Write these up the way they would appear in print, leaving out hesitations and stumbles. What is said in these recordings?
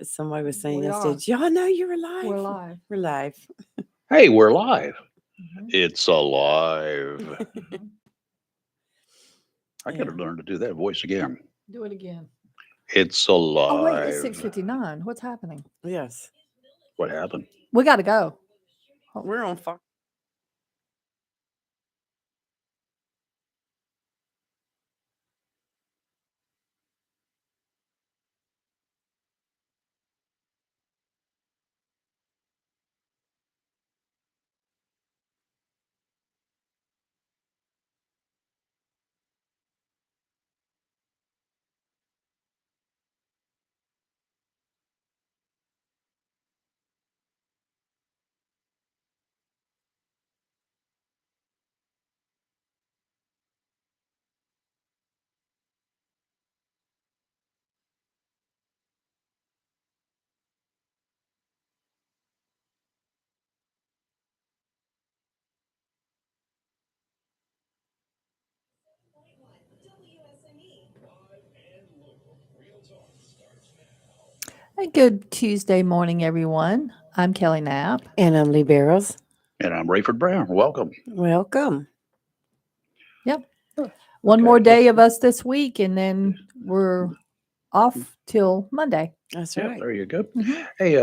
Somebody was saying We yesterday, are. "Did y'all know you're alive?" We're live. We're live. Hey, we're live. Mhm. It's alive. Mhm. I got to Yeah. learn to do that voice again. Do it again. It's Oh wait, it's alive. 6:59. What's happening? Yes. What happened? We got to go. We're on fire. Hey, good Tuesday morning, everyone. I'm Kelly Knapp. And I'm Lee Barrows. And I'm Rayford Brown. Welcome. Welcome. Yep. One Okay. more day of us this week, and then we're off till Monday. That's Yeah, right. there you go. Mhm. Hey,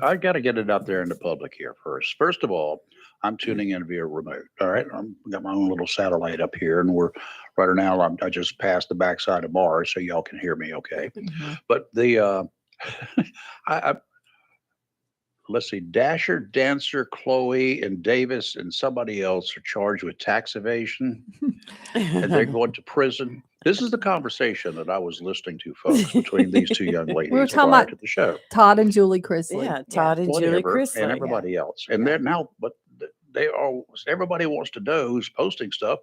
I got to get it out there in the public here first. First of all, I'm tuning in via remote. All right, I'm got my own little satellite up here, and we're right now. I just passed the backside of Mars, so y'all can hear me okay. Mhm. But the I let's see, Dasher, Dancer, Chloe, and Davis, and somebody else are charged with tax evasion, and they're going to prison. This is the conversation that I was listening to, folks, between these two young We were ladies talking prior about to the show. Todd and Julie Chrisley. Yeah, Todd and Julie Whatever, and Chrysler. everybody else, and Yeah. they're now, but they are. Everybody wants to know who's posting stuff.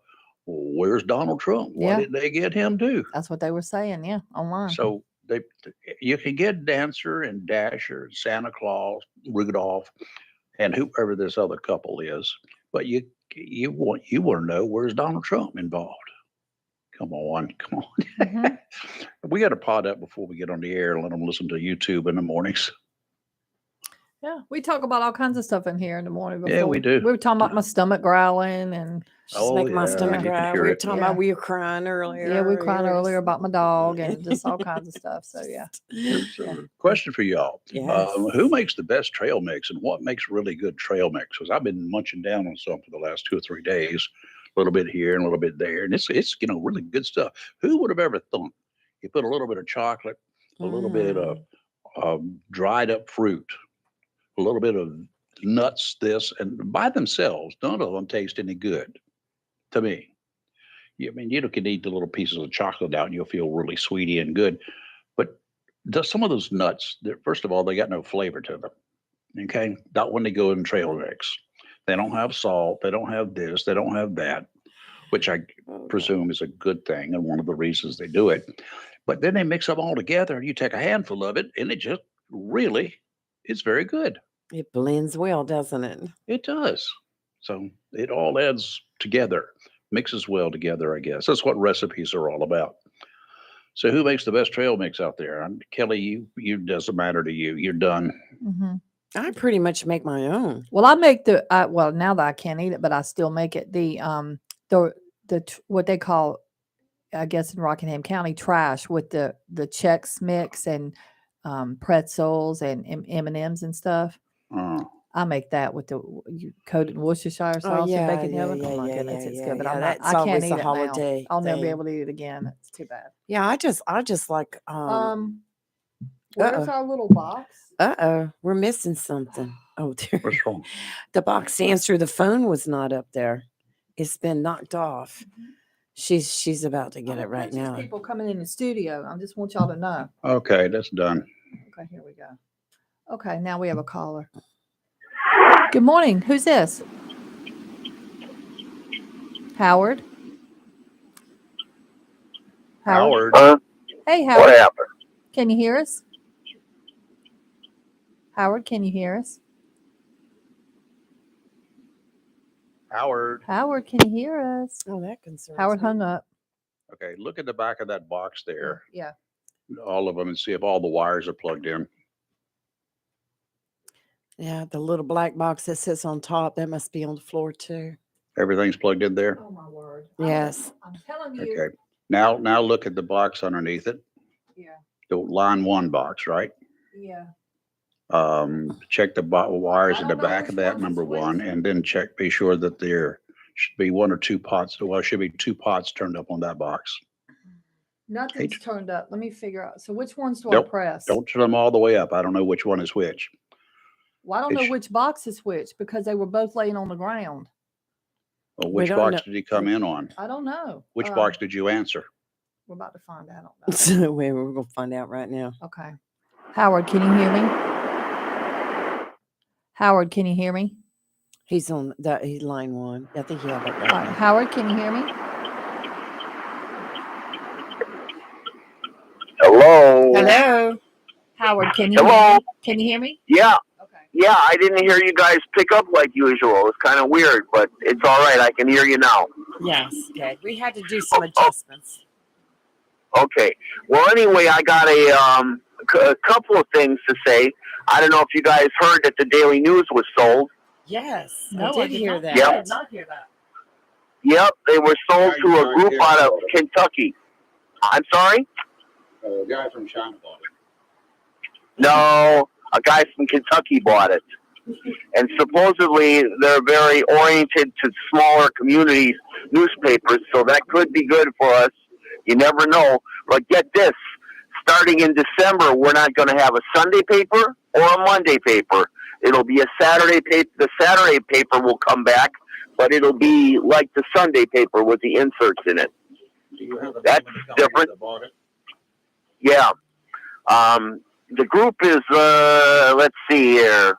Well, where's Donald Trump? What Yeah. did they get him to? That's what they were saying. Yeah, online. So you can get Dancer and Dasher, and Santa Claus, Rudolph, and whoever this other couple is. But you want to know, where's Donald Trump involved? Come on. Mhm. We got to pod up before we get on the air and let them listen to YouTube in the mornings. Yeah, we talk about all kinds of stuff in here in the morning Yeah, before. we do. We were talking about my stomach growling, and She's Oh making my yeah, we stomach need to growl. hear We were it. talking yeah, about we were crying earlier. yeah, we were crying Yes. earlier about my dog and just all kinds of stuff. So yeah, Here's yeah. a question for y'all. Yes. Who makes the best trail mix, and what makes really good trail mix? Because I've been munching down on some for the last 2 or 3 days, a little bit here and a little bit there, and it's really good stuff. Who would have ever thought you put a little bit of chocolate, a little bit of Mm. dried up fruit, a little bit of nuts, this, and by themselves, none of them taste any good to me. I mean, you can eat the little pieces of chocolate out and you'll feel really sweety and good. But some of those nuts, first of all, they got no flavor to them. Okay. Not when they go in trail mix. They don't have salt. They don't have this. They don't have that, which I Okay. presume is a good thing and one of the reasons they do it. But then they mix them all together and you take a handful of it and it just really is very good. It blends well, doesn't it? It does. So it all adds together, mixes well together, I guess. That's what recipes are all about. So who makes the best trail mix out there? Kelly, you doesn't matter to you. You're done. Hmm. I pretty much make my own. Well, I make well now that I can't eat it, but I still make it. The what they call, I guess in Rockingham County, trash with the Chex Mix and pretzels and M&Ms and stuff. Uh, I make that with you coated in Worcestershire Oh sauce and yeah, bacon yeah, oven. yeah, Oh my yeah, goodness, yeah, it's yeah, good. But yeah. That's I can't always eat a it now. holiday I'll never be thing. able to eat it again. It's too bad. Yeah, I just like Um, uh where's our little box? oh, we're missing something. Oh, there. what's wrong? The box to answer the phone was not up there. It's been knocked off. She's about to I get it have right pictures now. people coming in the studio. I just want y'all to know. Okay, that's done. Okay, here we go. Okay, now we have a caller. Good morning. Who's this? Howard. Howard. Howard. Hey, What Howard. happened? Can you hear us? Howard, can you hear us? Howard. Howard, can you hear us? Oh, that concerns Howard me. hung up. Okay, look at the back of that box Yeah. there. Yeah. all of them and see if all the wires are plugged in. Yeah, the little black box that sits on top, that must be on the floor too. Everything's plugged in there? Oh my word. Yes. I'm telling you. Okay. Now look at the box underneath it, Yeah. the line 1 box, right? Yeah. Check the wires I in the don't know back which of that, one's number which. 1, and then be sure that there should be 1 or 2 pots. Well, should be 2 pots turned up on that box. Nothing's turned up. Let me figure out. So which ones do I Don't- press? Don't turn them all the way up. I don't know which one is which. Well, I don't know which box is which because they were both laying on the ground. Well, We which don't box know. did he come in on? I don't know. Which box did you answer? We're about to find out. So we're going to find out right now. Okay. Howard, can you hear me? Howard, can you hear me? He's on that. He's line 1. I think he had that All right. right. Howard, can you hear me? Hello. Hello. Howard, can you Hello? hear me? Can you hear me? Yeah, Okay. yeah. I didn't hear you guys pick up like usual. It's kind of weird, but it's all right. I can hear you now. Yes. Good. We had to do some adjustments. Okay. Well, anyway, I got a couple of things to say. I don't know if you guys heard that the Daily News was sold. Yes. No, I did hear not. that. Yep. I did not hear that. Yep, they were sold to a group out of Kentucky. I'm sorry? A guy from China bought it. No, a guy from Kentucky bought it. And supposedly they're very oriented to smaller communities, newspapers, so that could be good for us. You never know. But get this, starting in December, we're not going to have a Sunday paper or a Monday paper. It'll be a Saturday paper. The Saturday paper will come back, but it'll be like the Sunday paper with the inserts in it. Do you have the That's name of the company different. that bought it? Yeah. The group is, let's see here.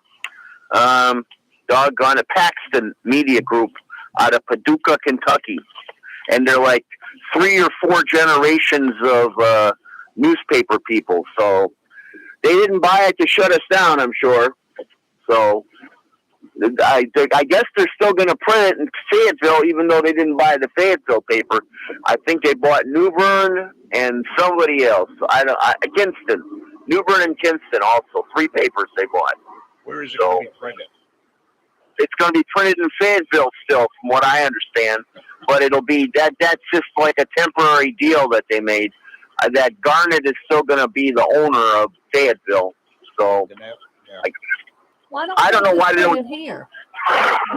Doggone it, Paxton Media Group out of Paducah, Kentucky. And they're like 3 or 4 generations of newspaper people. So they didn't buy it to shut us down, I'm sure. So I guess they're still going to print it in Fayetteville, even though they didn't buy the Fayetteville paper. I think they bought New Bern and somebody else. Kinston. New Bern and Kinston also. 3 papers they bought. Where is it going to be printed? It's going to be printed in Fayetteville still, from what I understand. But it'll be that's just like a temporary deal that they made. That Garnet is still going to be the owner of Fayetteville. So I don't know why they don't. Here.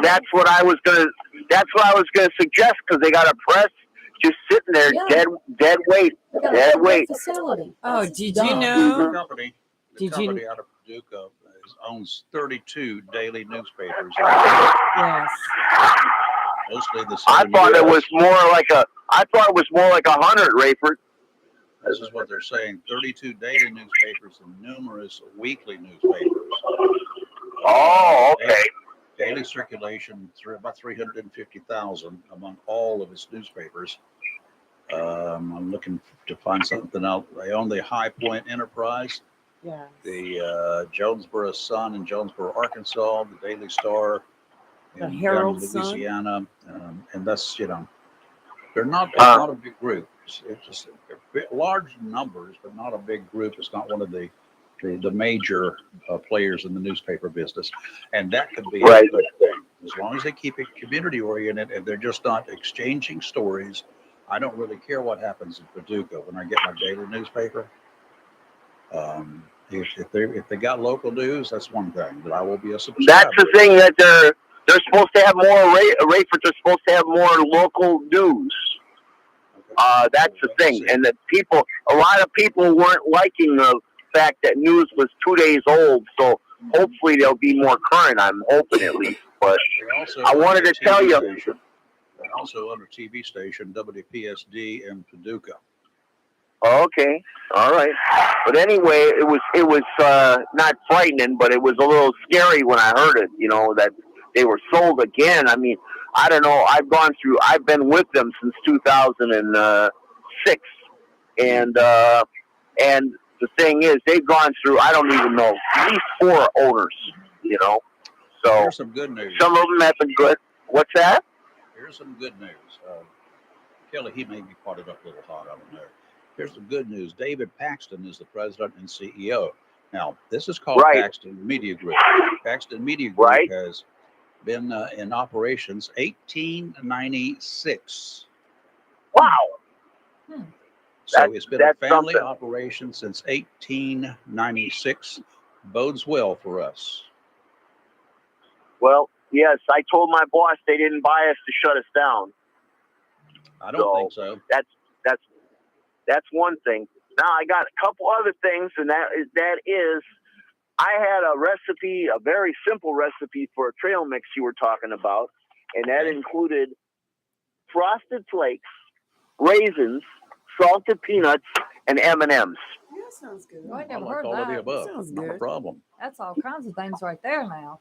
That's what I was gonna suggest because they got a press just sitting there, Yeah. dead weight. Dead weight. Facility. Oh, did you The know? company Did you- out of Paducah owns 32 daily newspapers. Yes. Mostly the I Southern thought it US. was more like a. I thought it was more like 100, Rayford. This is what they're saying: 32 daily newspapers and numerous weekly newspapers. Oh, okay. Daily circulation through about 350,000 among all of its newspapers. I'm looking to find something out. They own the High Point Enterprise, Yeah. the Jonesboro Sun in Jonesboro, Arkansas, the Daily Star The in Herald down in Sun. Louisiana, and that's they're not a big group. It's just a bit large numbers, but not a big group. It's not one of the major players in the newspaper business, and that could be Right. a good thing as long as they keep it community oriented and they're just not exchanging stories. I don't really care what happens in Paducah when I get my daily newspaper. If they got local news, that's one thing, but I will be a subscriber. That's the thing that they're supposed to have more. Rayford, they're supposed to have more local news. That's the thing, and that a lot of people weren't liking the fact that news was 2 days old. So hopefully they'll be more current. I'm hoping at least. But I wanted to tell you. They also own a TV station, WPSD in Paducah. Okay, all right. But anyway, it was not frightening, but it was a little scary when I heard it. That they were sold again. I mean, I don't know. I've been with them since 2006, and the thing is, they've gone through. I don't even know, at least 4 owners. So Here's some good news. some of them have been good. What's that? Here's some good news. Kelly, he may be potted up a little hot. I don't know. Here's the good news. David Paxton is the president and CEO. Now, this is called Right. Paxton Media Group. Paxton Media Group Right. has been in operations 1896. Wow. So That's- it's been a that's family something. operation since 1896. Bodes well for us. Well, yes, I told my boss they didn't buy us to shut us down. I don't think so. That's one thing. Now I got a couple other things, and that is I had a recipe, a very simple recipe for a trail mix you were talking about, and that Okay. included frosted flakes, raisins, salted peanuts, and M&Ms. That sounds good. Oh, I I never like heard all of the that. above. Sounds Not a good. problem. That's all kinds of things right there now.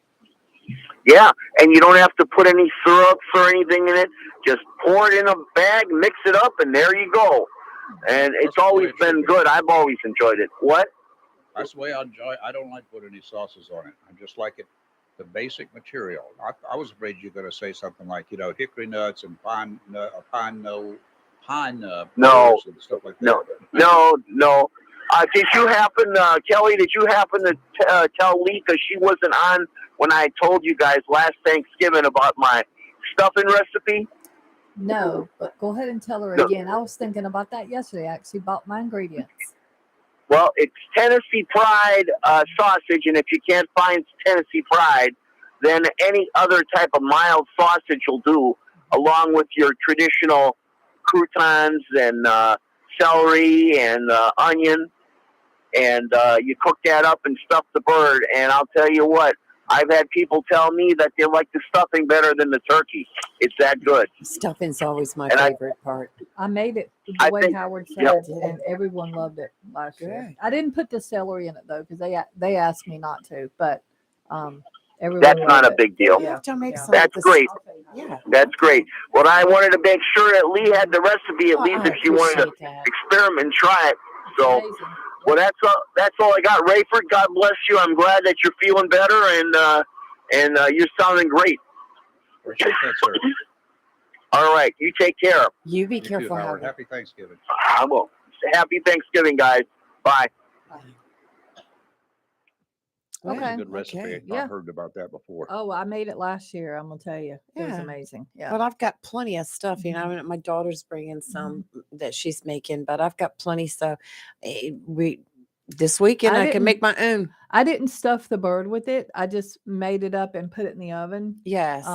Yeah, and you don't have to put any syrups or anything in it. Just pour it in a bag, mix it up, and there you go. And it's That's the way always it should been be. good. I've always enjoyed it. What? That's the way I enjoy. I don't like putting any sauces on it. I just like it, the basic material. I was afraid you're going to say something like, hickory nuts and pine No. butters and stuff like that. No. Did you happen, Kelly? Did you happen to tell Lee, because she wasn't on when I told you guys last Thanksgiving about my stuffing recipe? No, but go ahead and tell her No. again. I was thinking about that yesterday. I actually bought my ingredients. Well, it's Tennessee Pride sausage, and if you can't find Tennessee Pride, then any other type of mild sausage will do, along with your traditional croutons and celery and onion, and you cook that up and stuff the bird. And I'll tell you what, I've had people tell me that they like the stuffing better than the turkey. It's that good. Stuffing's always my And favorite part. I made it the I way think- Howard Yep. said, and everyone loved it last year. Good. I didn't put the celery in it though, because they asked me not to. But everyone That's not loved a it. big deal. You have to make Yeah. some. That's of this- great. Yeah. That's great. Well, I wanted to make sure that Lee had the recipe, at Well, least I if she wanted to appreciate that. experiment and try it. So, Amazing. well, that's all I got. Rayford, God bless you. I'm glad that you're feeling better, and you're sounding great. Appreciate that, sir. All right, you take care. You be You too, careful, Howard. Howard. Happy Thanksgiving. I will. Happy Thanksgiving, guys. Bye. Well, That's a Okay. good recipe. okay. I've Yeah. not heard about that before. Oh, I made it last year. I'm gonna tell you, it was Yeah. amazing. Yeah. But I've got plenty of stuff, Mhm. and my daughter's bringing some that she's making, but I've got plenty. So this weekend I I can didn't- make my own. I didn't stuff the bird with it. I just made it up and put it in the oven. Yes.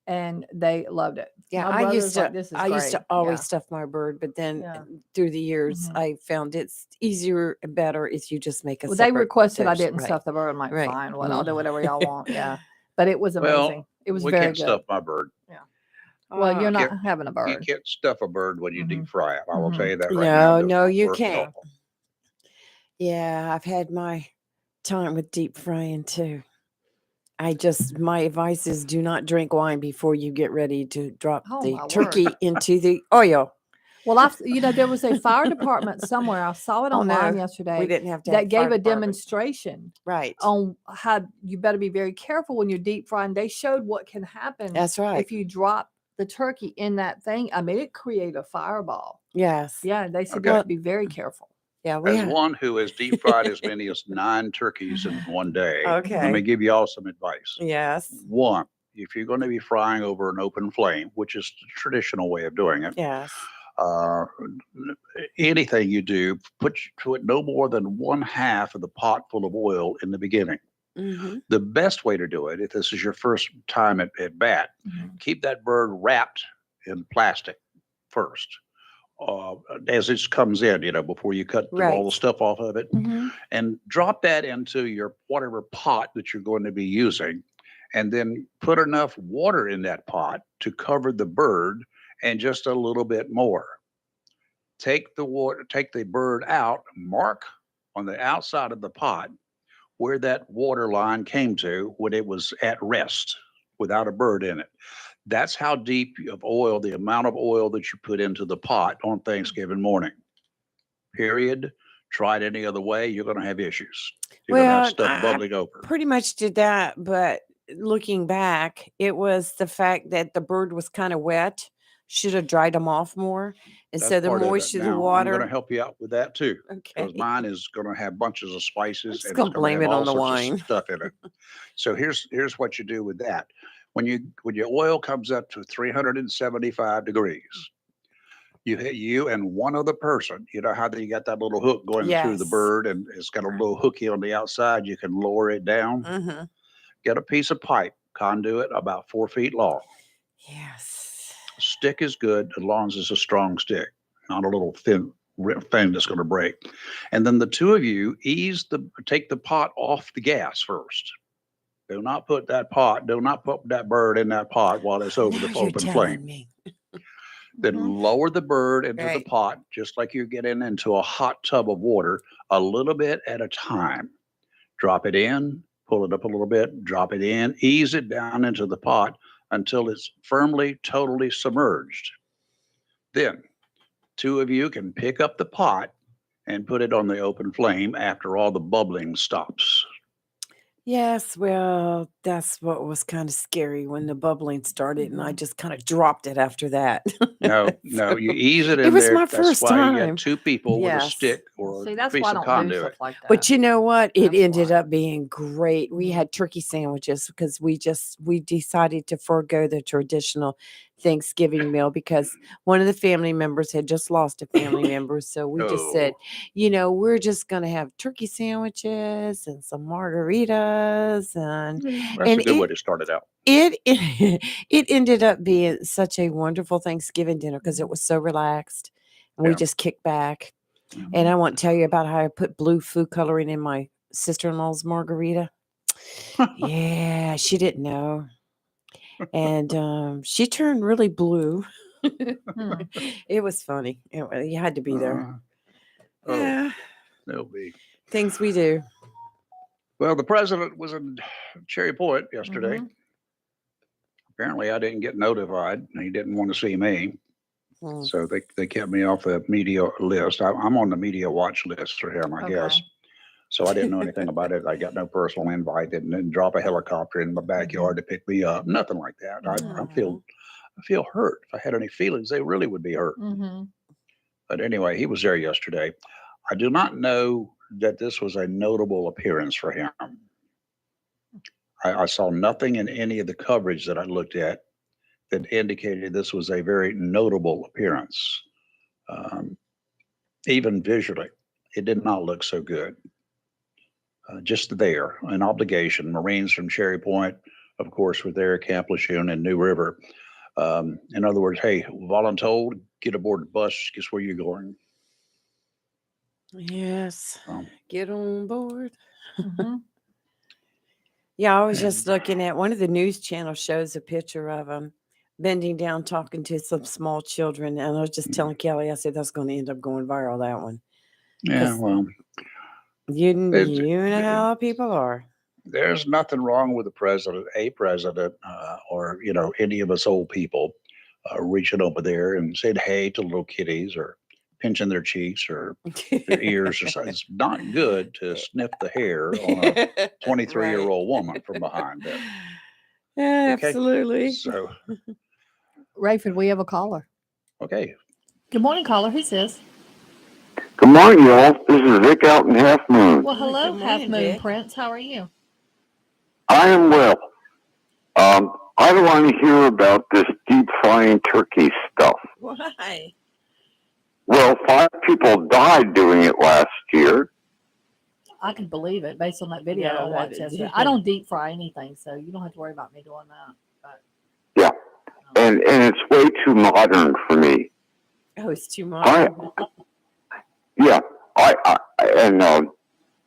And they loved it. Yeah, My I brother's used to. like, "This is I used to great." always Yeah. stuff my bird, but then Yeah. through the years, Mhm. I found it's easier and better if you just make a. Well, they separate requested I toast. didn't Right. stuff the bird. I'm like, Right. fine, well, I'll do Mhm. whatever y'all want. Yeah. But it was Well, amazing. It was we very can't good. stuff my bird. Well, you're Uh, not Can't- having a You bird. can't stuff a bird when you deep fry it. I will Mhm. tell you that right now. No, It does no, not you work at can't. all. Yeah, I've had my time with deep frying too. My advice is do not drink wine before you get ready to drop Oh, the my word. turkey into the oil. Well, there was a fire department somewhere. I saw it Oh, online no, yesterday We didn't have to that have gave fire a department. demonstration Right. on how you better be very careful when you're deep frying. They showed what can happen That's right. if you drop the turkey in that thing. I mean, it created a fireball. Yes. Yeah, they said Okay. you have to be very careful. Yeah. We As have. one who has deep fried as many as 9 turkeys in one day, let me Okay. give you all some advice. Yes. One, if you're going to be frying over an open flame, which is the traditional way of doing it, Yes. uh, anything you do, put no more than 1/2 of the pot full of oil in the beginning. Mm-hmm. The best way to do it, if this is your first time at bat, keep that bird wrapped in plastic first. As it comes in, before you cut all the Right. stuff off of it, and drop that into your whatever pot that you're going to be using, and then put enough water in that pot to cover the bird and just a little bit more. Take the bird out, mark on the outside of the pot where that water line came to when it was at rest without a bird in it. That's how deep of oil, the amount of oil that you put into the pot on Thanksgiving morning. Period. Try it any other way, you're going to have issues. You're going to have Well, stuff I bubbling over. pretty much did that, but looking back, it was the fact that the bird was kind of wet. should have dried them off more. And That's so the part of it. moisture, the Now, I'm going to water. help you out with that too, because Okay. mine is going to have bunches of I'm spices just and it's going to going to blame have it all on the sorts wine. of stuff in it. So here's what you do with that. When your oil comes up to 375 degrees, you and one other person, you know how you got that little hook going through the Yes. bird and it's got a little hooky on the outside. You can lower it down. Mm-hmm. Get a piece of pipe conduit about 4 feet long. Yes. Stick is good as long as it's a strong stick, not a little thin thing that's going to break. And then the two of you take the pot off the gas first. Do not put that bird in that pot while it's over Now the you're open telling flame. me. Then Mhm. lower the bird into the Right. pot, just like you're getting into a hot tub of water, a little bit at a time. Drop it in, pull it up a little bit, drop it in, ease it down into the pot until it's firmly, totally submerged. Then two of you can pick up the pot and put it on the open flame after all the bubbling stops. Yes, well, that's what was kind of scary when the bubbling started, and I Mhm. just kind of dropped it after that. No, So, you ease it it in was my there. That's first why you got time. two people with a Yes. stick or See, a that's why piece I of don't do conduit. stuff like that. But you know what? It That's ended why. up being great. We Mhm. had turkey sandwiches because we decided to forego the traditional Thanksgiving meal because one of the family members had just lost a family member. So we just said, Oh, we're just gonna have turkey sandwiches and some margaritas that's a and good way to start it out. it it ended up being such a wonderful Thanksgiving dinner because it Mhm. was so relaxed and we Yeah. just kicked back. And Mhm. I won't tell you about how I put blue food coloring in my sister-in-law's margarita. Yeah, she didn't know. And she turned really blue. Hmm. It was funny. You had to be there. Oh, Yeah, there'll be. things we do. Well, the president was in Cherry Point yesterday. Mhm. Apparently, I didn't get notified. And he didn't want to see me. Hmm. So they kept me off the media list. I'm on the media watch list for him, I guess. Okay. So I didn't know anything about it. I got no personal invite. Didn't drop a helicopter in my backyard to pick me up. Nothing like that. I Mhm. feel hurt. If I had any feelings, they really would be hurt. Mhm. But anyway, he was there yesterday. I do not know that this was a notable appearance for him. I saw nothing in any of the coverage that I looked at that indicated this was a very notable appearance. Um, Even visually, it did not look so good. Just there, an obligation. Marines from Cherry Point, of course, were there, Camp Lejeune and New River. In other words, hey, voluntold, get aboard the bus. Guess where you're going? Yes. Um, Get on board. Mhm. Yeah, I was just and looking at one of the news channels shows a picture of him bending down talking to some small children, and I was just telling Kelly, I said that's going to end up going viral. That one, yeah, because well, you it, know how people are. there's nothing wrong with a president, or any of us old people reaching over there and saying hey to little kitties or pinching their cheeks or their ears or something. It's not good to sniff the hair on a 23-year-old Right. woman from behind there. Yeah, Okay, absolutely. so Rayford, we have a caller. okay, Good morning, caller. Who's this? Good morning, y'all. This is Vic out in Half Moon. Well, hello, Good Half morning, Moon Vic. Prince. How are you? I am well. I don't want to hear about this deep frying turkey stuff. Why? Well, 5 people died doing it last year. I can believe it based on that video Yeah, I watched that- yesterday. I don't deep fry anything, so you don't have to worry about me doing that. But Yeah, and it's way too modern for me. Oh, it's too I modern. yeah, and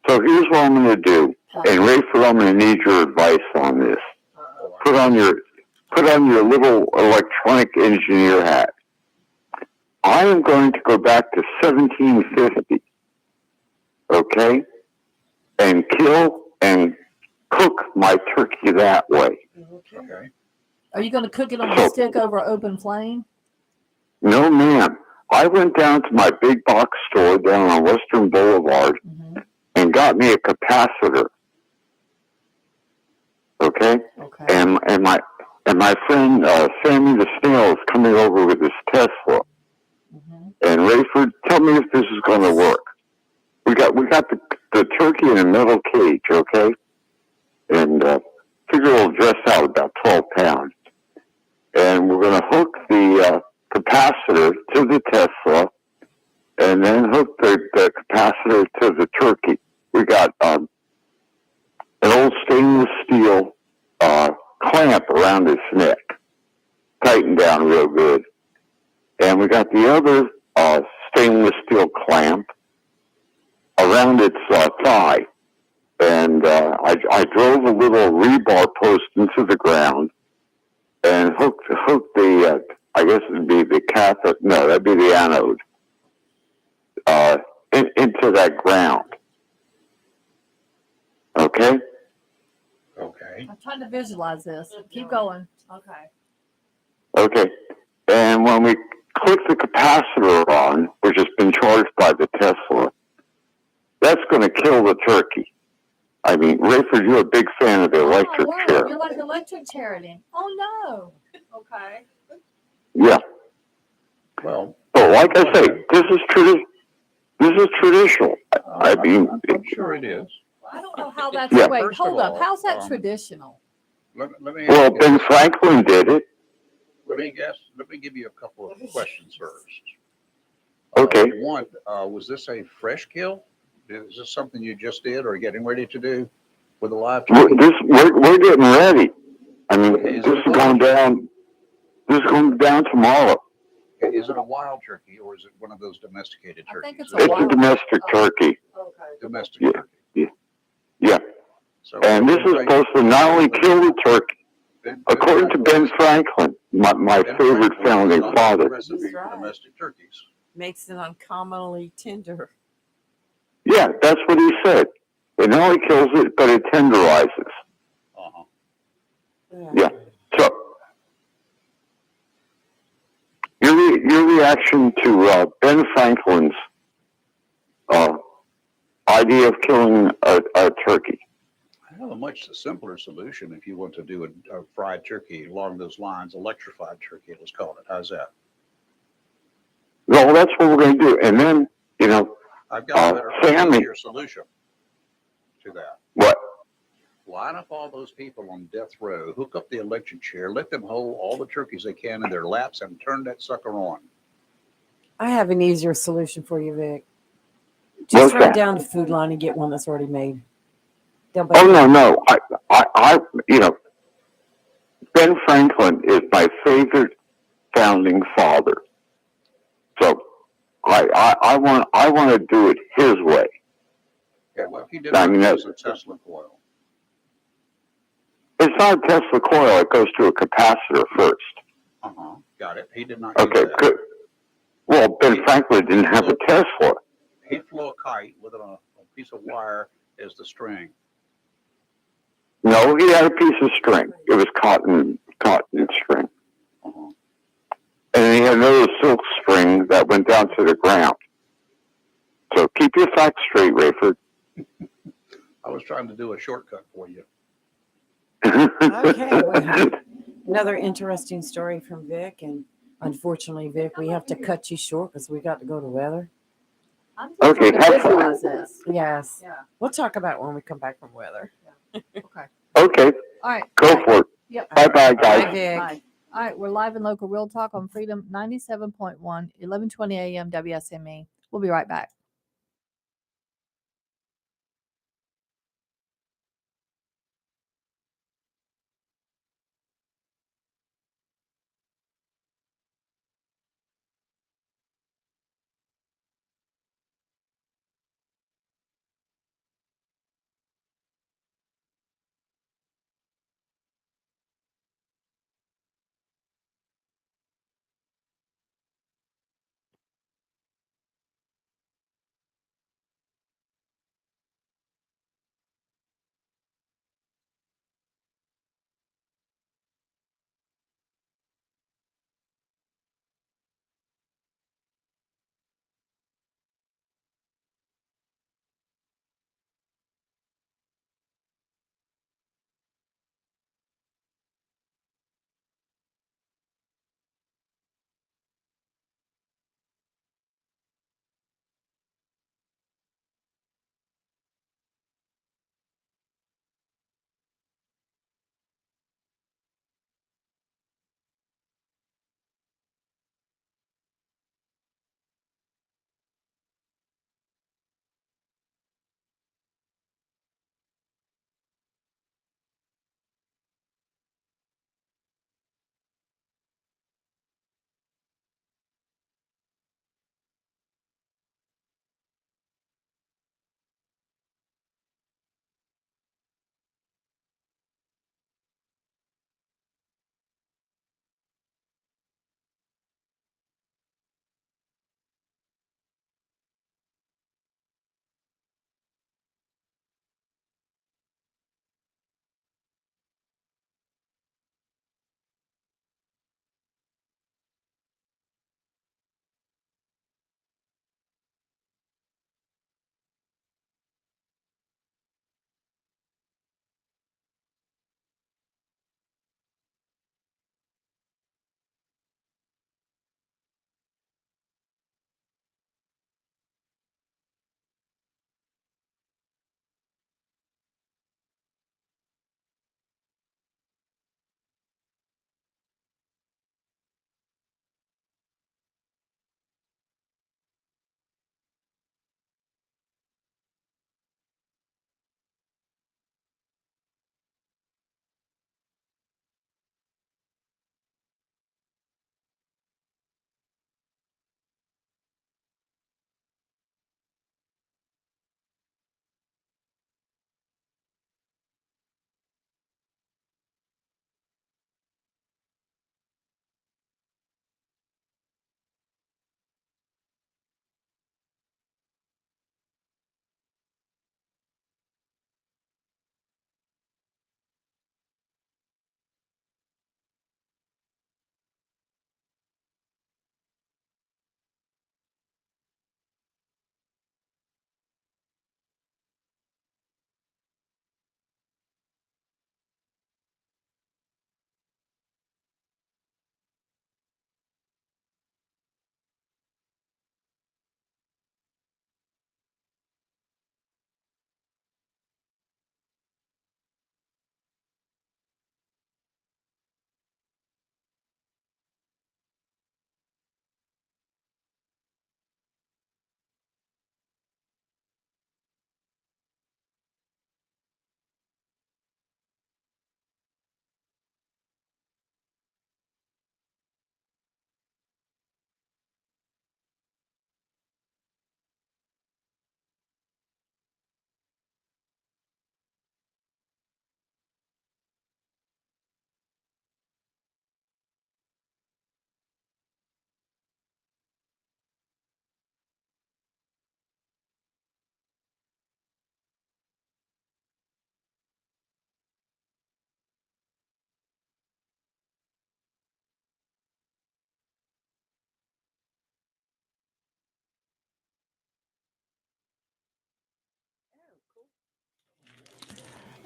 so here's what I'm going to do. And Rayford, I'm going to need your advice on this. Put on your little electronic engineer hat. I am going to go back to 1750, okay, and kill and cook my turkey that way. okay. are you going to cook it on a stick over an open flame? No, ma'am. I went down to my big box store down on Western Boulevard Mm-hmm. and got me a capacitor. Okay? Okay. And and my friend Sammy the Snail is coming over with his Tesla. Mm-hmm. And Rayford, tell me if this is going to work. We got the turkey in a metal cage, okay? And figure it'll dress out about 12 pounds. And we're going to hook the capacitor to the Tesla, and then hook the capacitor to the turkey. We got an old stainless steel clamp around its neck, tightened down real good. And we got the other stainless steel clamp around its thigh. And I drove a little rebar post into the ground and hooked the, I guess it'd be the cathode, no, that'd be the anode, into that ground. Okay? Okay. I'm trying to visualize this. Keep going. Okay. Okay. And when we click the capacitor on, which has been charged by the Tesla, that's going to kill the turkey. I mean, Rayford, you're a big fan of the electric chair. You like the electric chair then? Oh no. Okay. Yeah. Well, But like I say, this is traditional. I mean, I'm sure it is. I don't know how that's. Yeah. Wait, First of hold up. all, How's that traditional? Let me well, ask you Ben this. Franklin did it. Let me give you a couple of questions first. Okay. One, was this a fresh kill? Is this something you just did or getting ready to do with a live turkey? We're getting ready. I mean, Okay, this is going down. This is going down tomorrow. Is it a wild turkey or is it one of those domesticated I think turkeys? it's It's a domestic turkey. Okay. Domestic Yeah. turkey. Yeah. So And this is supposed to not only kill the turkey, according to Ben Franklin, my favorite founding father. Recipe for domestic turkeys. Makes it uncommonly tender. Yeah, that's what he said. It not only kills it, but it tenderizes. Uh-huh. Yeah. So, your reaction to Ben Franklin's idea of killing a turkey? I have a much simpler solution if you want to do a fried turkey along those lines, electrified turkey, let's call it. How's that? Well, that's what we're going to do. And then, you know, I've got a better, Sammy, easier solution to that. what? Line up all those people on death row, hook up the electric chair, let them hold all the turkeys they can in their laps and turn that sucker on. I have an easier solution for you, Vic. What's Just run that? down to Food Line and get one that's already made. They'll Oh, bake it. no. You know, Ben Franklin is my favorite founding father. So I want to do it his way. Yeah, well, if you did I not mean, use a Tesla coil. It's not a Tesla coil. It goes to a capacitor first. Uh-huh. Got it. He did not Okay, use that. good. Well, Ben Franklin didn't have a Tesla. He flew a kite with a piece of wire as the string. No, he had a piece of string. It was cotton string. Uh-huh. And he had another silk string that went down to the ground. So keep your facts straight, Rayford. I was trying to do a shortcut for you. Okay, well, another interesting story from Vic, and unfortunately, Vic, we have to cut you short because we got to go to weather. I'm just Okay, trying to have fun. visualize this. Yes, Yeah. we'll talk about it when we come back from weather. Okay. Okay, All right. go for it. Yep. Bye-bye, guys. Bye, Vic. Bye. All right. We're live in local real talk on Freedom 97.1, 1120 a.m. WSME. We'll be right back.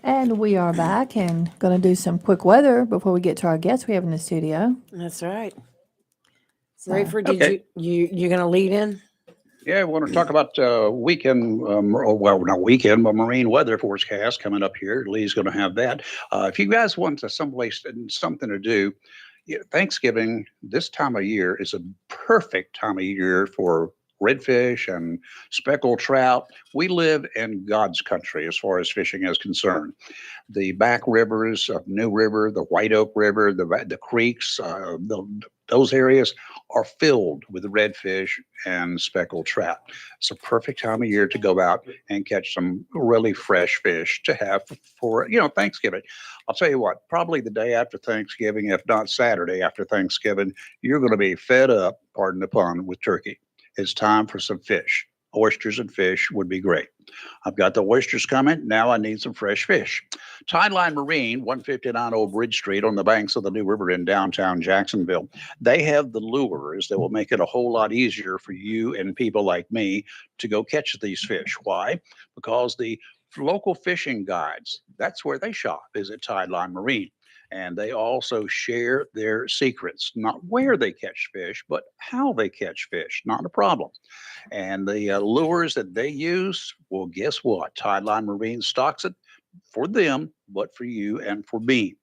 And we are back and going to do some quick weather before we get to our guests we have in the studio. That's right. So, Rayford, Okay. you're going to lead in? Yeah, we want to talk about weekend, well, not weekend, but marine weather forecast coming up here. Lee's going to have that. If you guys want to someplace and something to do, Thanksgiving this time of year is a perfect time of year for redfish and speckled trout. We live in God's country as far as fishing is concerned. The back rivers of New River, the White Oak River, the creeks, those areas are filled with redfish and speckled trout. It's a perfect time of year to go out and catch some really fresh fish to have for Thanksgiving. I'll tell you what, probably the day after Thanksgiving, if not Saturday after Thanksgiving, you're going to be fed up, pardon the pun, with turkey. It's time for some fish. Oysters and fish would be great. I've got the oysters coming. Now I need some fresh fish. Tideline Marine, 159 Old Bridge Street on the banks of the New River in downtown Jacksonville. They have the lures that will make it a whole lot easier for you and people like me to go catch these fish. Why? Because the local fishing guides, that's where they shop, is at Tideline Marine. And they also share their secrets, not where they catch fish, but how they catch fish. Not a problem. And the lures that they use, well, guess what? Tideline Marine stocks it for them, but for you and for me.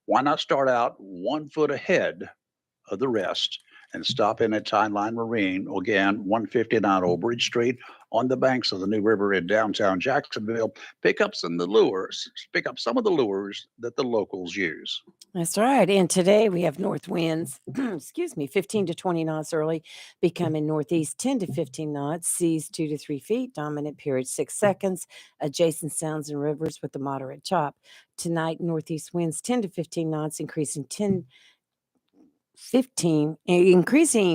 Why not start out 1 foot ahead of the rest and stop in at Tideline Marine, again, 159 Old Bridge Street on the banks of the New River in downtown Jacksonville. Pick up some of the lures that the locals use. That's right. And today we have north winds, 15 to 20 knots early, becoming northeast 10 to 15 knots, seas 2 to 3 feet, dominant period 6 seconds, adjacent sounds and rivers with a moderate chop. Tonight, northeast winds 10 to 15 knots, increasing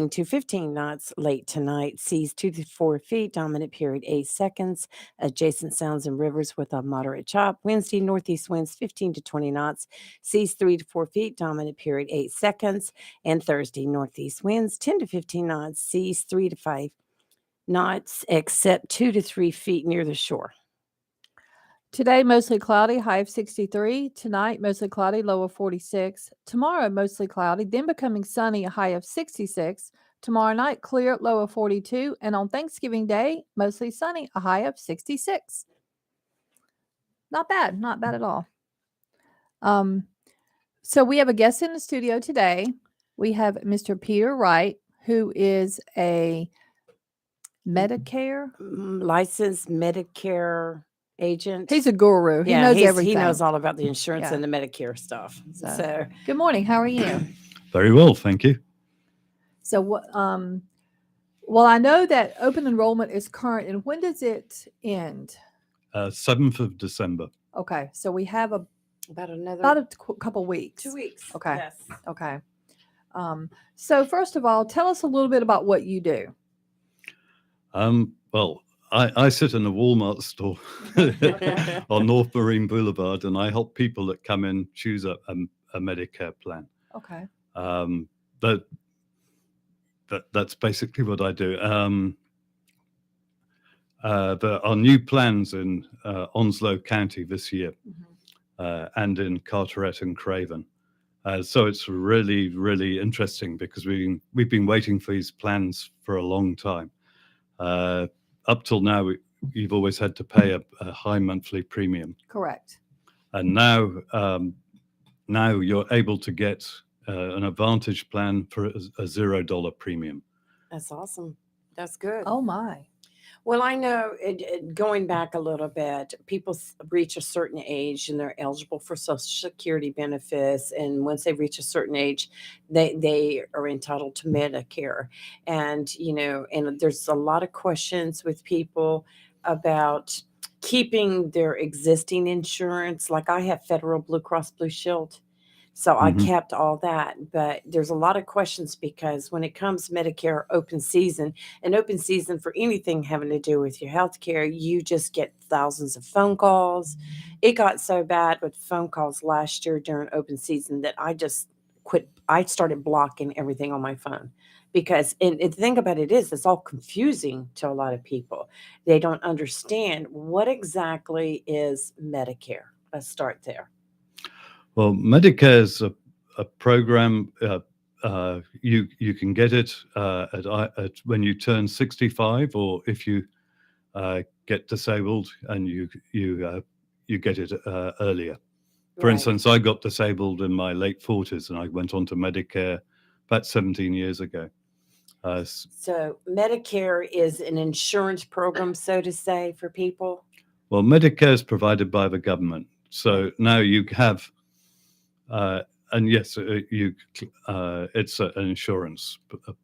to 15 knots late tonight. Seas 2 to 4 feet, dominant period 8 seconds. Adjacent sounds and rivers with a moderate chop. Wednesday, northeast winds 15 to 20 knots. Seas 3 to 4 feet, dominant period 8 seconds. And Thursday, northeast winds 10 to 15 knots. Seas 3 to 5 knots, except 2 to 3 feet near the shore. today, mostly cloudy, high of 63. Tonight, mostly cloudy, low of 46. Tomorrow, mostly cloudy, then becoming sunny, a high of 66. Tomorrow night, clear, low of 42. And on Thanksgiving Day, mostly sunny, a high of 66. Not bad at all. So we have a guest in the studio today. We have Mr. Peter Wright, who is a Medicare Licensed Medicare agent. He's a guru. He knows everything. He knows all about the insurance Yeah. and the Medicare stuff. So Good morning. How are you? Very well, thank you. So what? Well, I know that open enrollment is current, and when does it end? 7th of December. Okay, so we have about a couple weeks. 2 weeks. Okay. Yes. Okay. So first of all, tell us a little bit about what you do. Well, I sit in a Walmart store on North Marine Boulevard, and I help people that come in choose a Medicare plan. Okay. That's basically what I do. There are new plans in Onslow County this year, and in Carteret and Craven. So it's really, really interesting because we've been waiting for these plans for a long time. Up till now, you've always had to pay a high monthly premium. Correct. And now you're able to get an Advantage plan for a $0 premium. That's awesome. That's good. Oh my. Well, I know going back a little bit, people reach a certain age and they're eligible for Social Security benefits. And once they reach a certain age, they are entitled to Medicare. And, and there's a lot of questions with people about keeping their existing insurance. Like I have Federal Blue Cross Blue Shield. So I kept all that, but there's a lot of questions because when it comes to Medicare open season for anything having to do with your health care, you just get thousands of phone calls. It got so bad with phone calls last year during open season that I just quit. I started blocking everything on my phone because, and the thing about it is, it's all confusing to a lot of people. They don't understand what exactly is Medicare. Let's start there. Well, Medicare is a program. You can get it at when you turn 65, or if you get disabled and you get it earlier. For Right. instance, I got disabled in my late 40s, and I went on to Medicare about 17 years ago. So Medicare is an insurance program, so to say, for people. Well, Medicare is provided by the government, so now you have, and yes, it's an insurance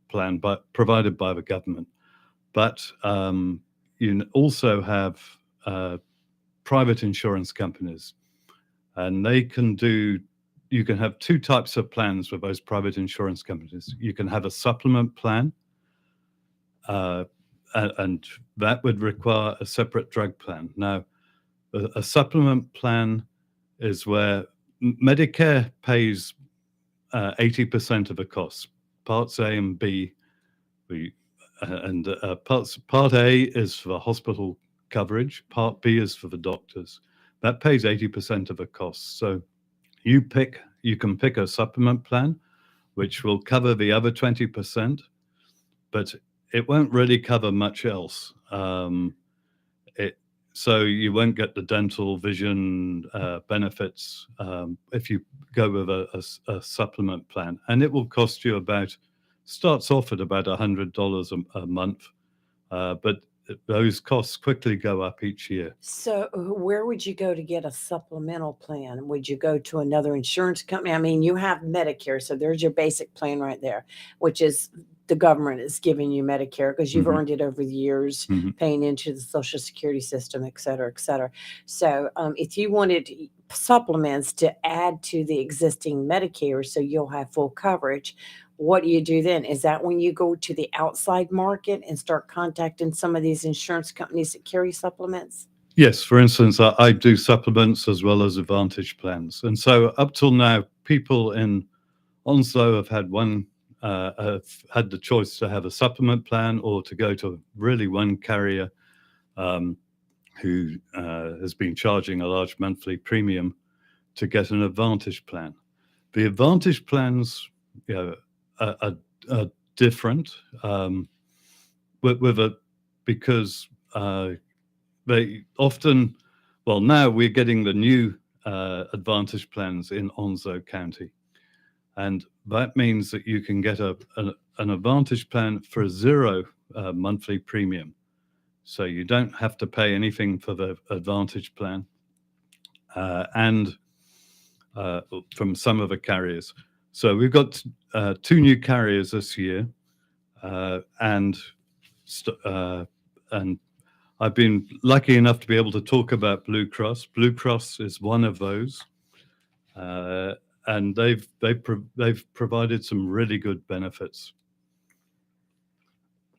plan, but provided by the government. But you also have private insurance companies, and they can do. You can have two types of plans with those private insurance companies. You can have a supplement plan, and that would require a separate drug plan. Now, a supplement plan is where Medicare pays 80% of the costs. Parts A and B, Part A is for the hospital coverage. Part B is for the doctors. That pays 80% of the costs. So you can pick a supplement plan, which will cover the other 20%, but it won't really cover much else. So you won't get the dental, vision benefits if you go with a supplement plan, and it will cost you starts off at about $100 a month, but those costs quickly go up each year. So where would you go to get a supplemental plan? Would you go to another insurance company? I mean, you have Medicare, so there's your basic plan right there, which is the government is giving you Medicare because you've Mhm. earned it over the years, Mhm. paying into the Social Security system, et cetera, et cetera. So if you wanted supplements to add to the existing Medicare so you'll have full coverage, what do you do then? Is that when you go to the outside market and start contacting some of these insurance companies that carry supplements? Yes, for instance, I do supplements as well as Advantage plans. And so up till now, people in Onslow have had the choice to have a supplement plan or to go to really one carrier who has been charging a large monthly premium to get an Advantage plan. The Advantage plans, are different because they often, well, now we're getting the new Advantage plans in Onslow County, and that means that you can get an Advantage plan for a zero monthly premium. So you don't have to pay anything for the Advantage plan, and from some of the carriers. So we've got two new carriers this year, and I've been lucky enough to be able to talk about Blue Cross. Blue Cross is one of those, and they've provided some really good benefits.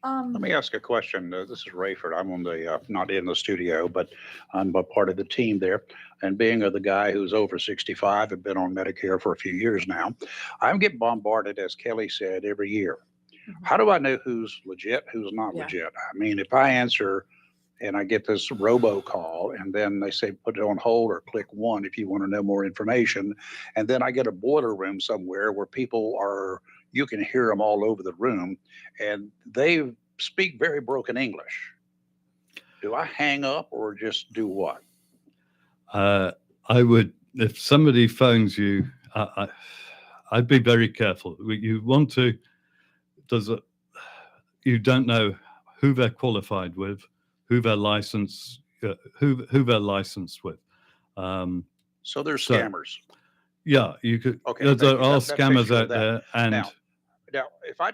Let me ask a question. This is Rayford. I'm on the not in the studio, but I'm a part of the team there. And being the guy who's over 65 and been on Medicare for a few years now, I'm getting bombarded, as Kelly said, every year. How do I know who's legit, who's not Yeah. legit? I mean, if I answer and I get this robocall and then they say put it on hold or click 1 if you want to know more information, and then I get a boiler room somewhere where you can hear them all over the room, and they speak very broken English. Do I hang up or just do what? I would, if somebody phones you, I'd be very careful. You want to, you don't know who they're qualified with, who they're licensed, who they're licensed with. So they're scammers. Yeah, you could. Okay, There are that's scammers basically out that. there, and Now, if I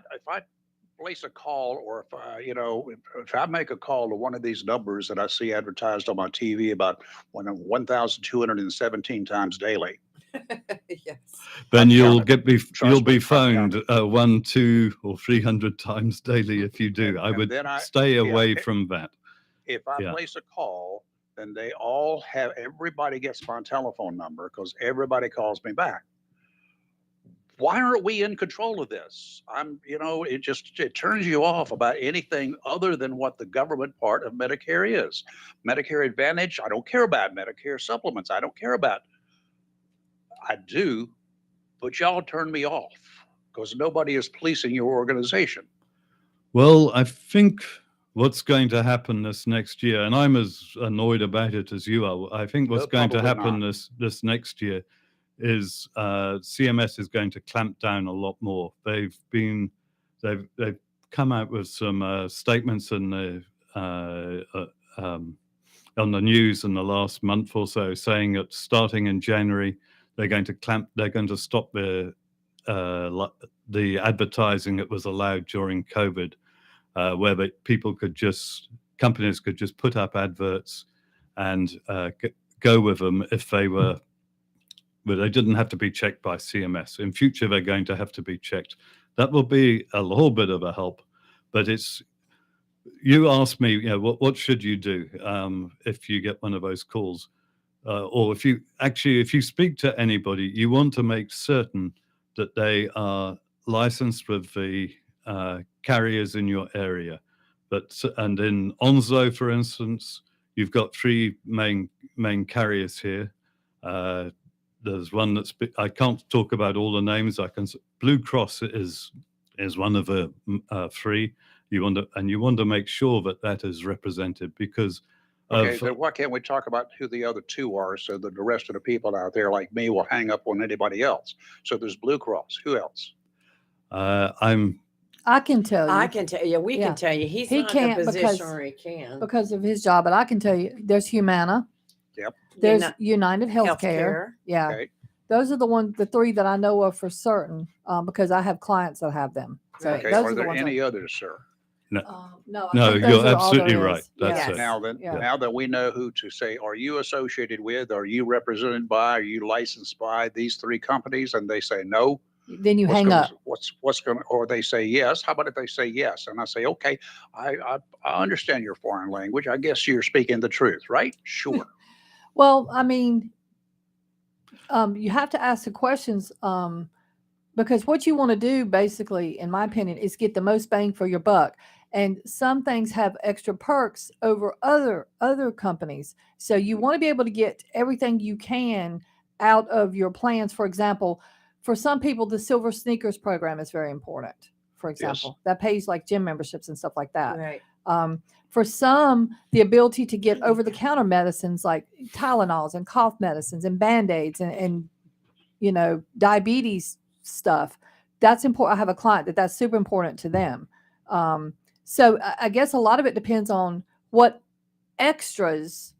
place a call, or if I, if I make a call to one of these numbers that I see advertised on my TV about 1,217 times daily, Yes. then you'll Trust be me, I'm phoned counting. 1, 2, or 300 times daily if you do. I And would then stay away from that. if I Yeah. place a call, then everybody gets my telephone number because everybody calls me back. Why aren't we in control of this? It turns you off about anything other than what the government part of Medicare is. Medicare Advantage, I don't care about. Medicare supplements, I don't care about. I do, but y'all turn me off because nobody is policing your organization. Well, I think what's going to happen this next year, and I'm as annoyed about it as you are. I think what's No, going to probably happen not. this next year is CMS is going to clamp down a lot more. They've come out with some statements in the on the news in the last month or so, saying that starting in January they're going to stop the advertising that was allowed during COVID, where companies could just put up adverts and go with them if they were. But they didn't have to be checked by CMS. In future, they're going to have to be checked. That will be a little bit of a help, but you asked me, what should you do if you get one of those calls? Or if you speak to anybody, you want to make certain that they are licensed with the carriers in your area. And in Onslow, for instance, you've got three main carriers here. There's one I can't talk about all the names. Blue Cross is one of the three. You want to make sure that is represented because. Okay, then why can't we talk about who the other two are so that the rest of the people out there like me will hang up on anybody else? So there's Blue Cross. Who else? I can tell you. I can tell you. We Yeah. can tell you. He He not in a can't position where he can. because of his job, but I can tell you there's Humana. Yep. There's United Healthcare. Yeah. Okay. Those are the three that I know of for certain because I have clients that have them. So Right. Okay. those Are the there ones any others, sir? no, I No, think those you're are all absolutely there right. is. That's Yes. it. Now that we know who to say, are you associated with, are you represented by, are you licensed by these three companies? And they say no. Then you hang up. What's going to, or they say yes. How about if they say yes? And I say, okay, I understand your foreign language. I guess you're speaking the truth, right? Sure. Well, I mean, you have to ask the questions because what you want to do, basically, in my opinion, is get the most bang for your buck. And some things have extra perks over other companies. So you want to be able to get everything you can out of your plans. For example, for some people, the Silver Sneakers program is very important. For example, that pays like gym memberships and stuff like that. Right. For some, the ability to get over-the-counter medicines like Tylenols and cough medicines and Band-Aids and diabetes stuff, that's important. I have a client that's super important to them. So I guess a lot of it depends on what extras,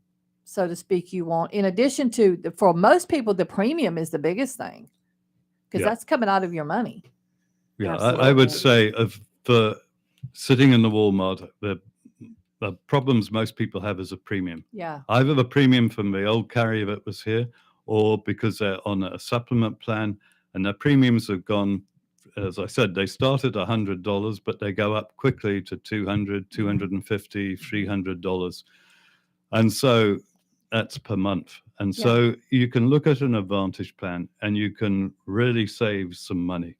so to speak, you want. In addition to, for most people, the premium is the biggest thing because that's coming out of your money. Yeah, I would say for sitting in the Walmart, the problems most people have is a premium. Yeah. Either the premium from the old carrier that was here, or because they're on a supplement plan, and their premiums have gone. As I said, they start at $100, but they go up quickly to $200, $250, $300, and so that's per month. And so you can look at an Advantage plan, and you can really save some money.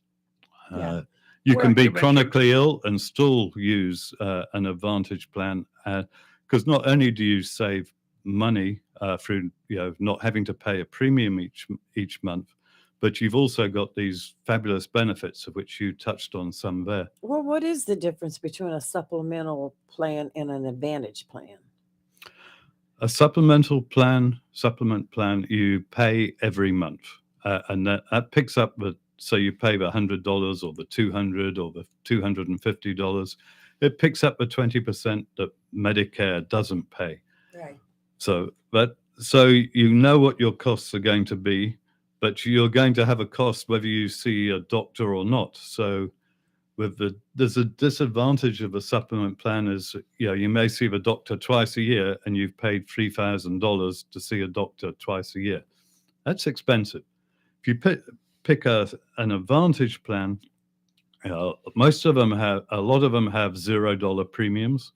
You can be chronically ill and still use an Advantage plan because not only do you save money through not having to pay a premium each month, but you've also got these fabulous benefits of which you touched on some there. Well, what is the difference between a supplemental plan and an Advantage plan? A supplement plan, you pay every month, and that picks up so you pay the $100 or the $200 or the $250. It picks up the 20% that Medicare doesn't pay. Right. So you know what your costs are going to be, but you're going to have a cost whether you see a doctor or not. So there's a disadvantage of a supplement plan is, you may see the doctor twice a year and you've paid $3,000 to see a doctor twice a year. That's expensive. If you pick an Advantage plan, a lot of them have $0 premiums,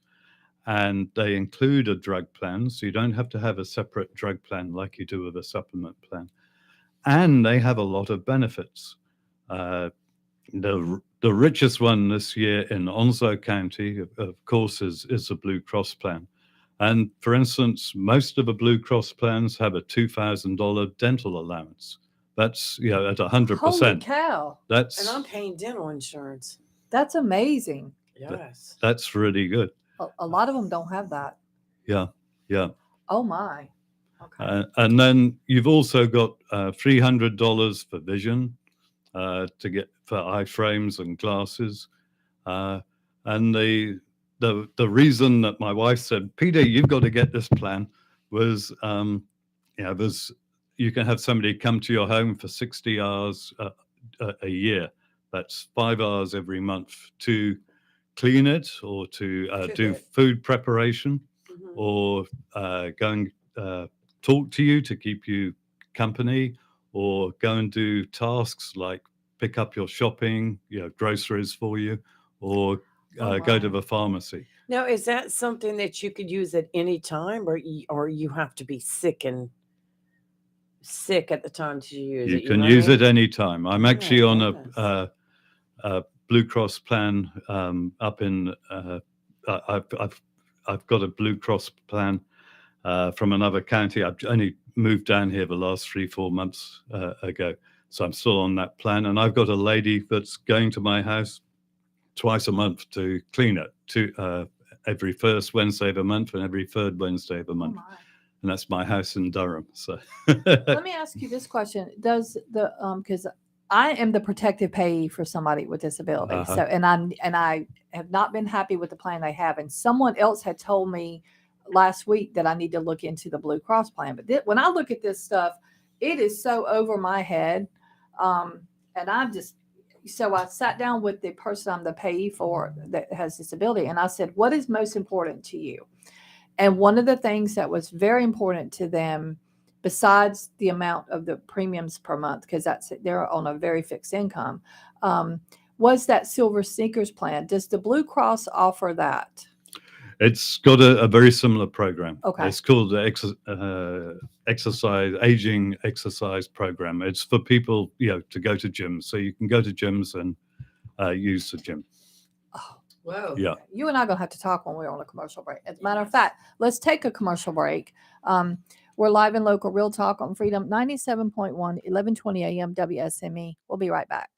and they include a drug plan, so you don't have to have a separate drug plan like you do with a supplement plan. And they have a lot of benefits. Uh, the richest one this year in Onslow County, of course, is the Blue Cross plan. And for instance, most of the Blue Cross plans have a $2,000 dental allowance. That's, you know, at Holy 100%. cow. And I'm That's paying dental insurance. That's amazing. Yes. that's really good. A lot of them don't have that. Yeah, yeah. Oh my. Okay. And then you've also got $300 for vision to get for eye frames and glasses. And the reason that my wife said, Peter, you've got to get this plan was, you can have somebody come to your home for 60 hours a year. That's 5 hours every month to clean it or to do Good. food preparation Mhm. or go and talk to you to keep you company or go and do tasks like pick up your shopping, groceries for you, or Oh, go to wow. the pharmacy. Now, is that something that you could use at any time, or you have to be sick at the time to use You it? You can know what I use it mean? anytime. I'm Oh actually my on goodness. a Blue Cross plan up in. I've got a Blue Cross plan from another county. I've only moved down here the last 3-4 months ago, so I'm still on that plan. And I've got a lady that's going to my house twice a month to clean it, every first Wednesday of a month and every third Wednesday of a Oh month. my. And that's my house in Durham. So Let me ask you this question. Does the because I am the protective payee for somebody with disability. Uh-huh. So and I have not been happy with the plan they have. And someone else had told me last week that I need to look into the Blue Cross plan. But when I look at this stuff, it is so over my head. And I just so I sat down with the person I'm the payee for that has disability, and I said, "What is most important to you?" And one of the things that was very important to them, besides the amount of the premiums per month, because they're on a very fixed income, was that Silver Sneakers plan. Does the Blue Cross offer that? it's got a very similar program. Okay. It's called the aging exercise program. It's for people, to go to gyms. So you can go to gyms and use the gym. Oh, Whoa. Yeah. you and I are going to have to talk when we're on a commercial break. As a matter of fact, let's take a commercial break. We're live in local Real Talk on Freedom 97.1, 1120 a.m. WSME. We'll be right back.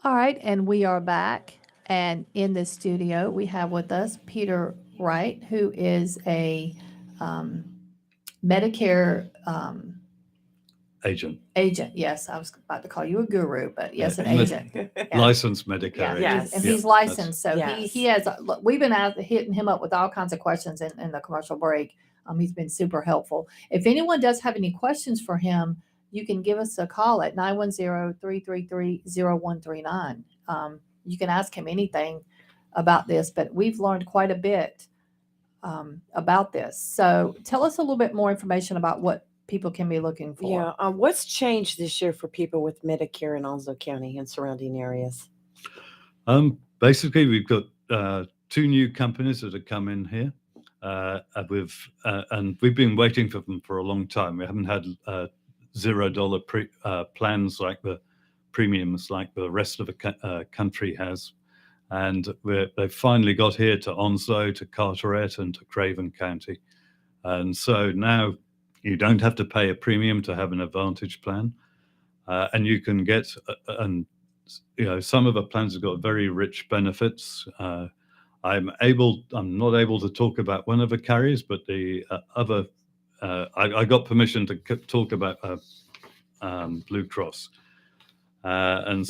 All right, and we are back. And in the studio, we have with us Peter Wright, who is a Medicare Agent. agent. Yes, I was about to call you a guru, but yes, an Yeah, agent. Yeah. Licensed Medicare Yeah, agent. Yes. and Yeah, he's that's- licensed, so Yes. he has. Look, we've been out hitting him up with all kinds of questions in the commercial break. He's been super helpful. If anyone does have any questions for him, you can give us a call at 910-333-0139. You can ask him anything about this, but we've learned quite a bit about this. So tell us a little bit more information about what people can be looking for. Yeah. What's changed this year for people with Medicare in Onslow County and surrounding areas? Basically, we've got 2 new companies that have come in here. And we've been waiting for them for a long time. We haven't had $0 plans like the premiums like the rest of the country has. And they've finally got here to Onslow, to Carteret, and to Craven County. And so now you don't have to pay a premium to have an Advantage plan. And you can get, some of the plans have got very rich benefits. I'm not able to talk about one of the carriers, but the other, I got permission to talk about Blue Cross. And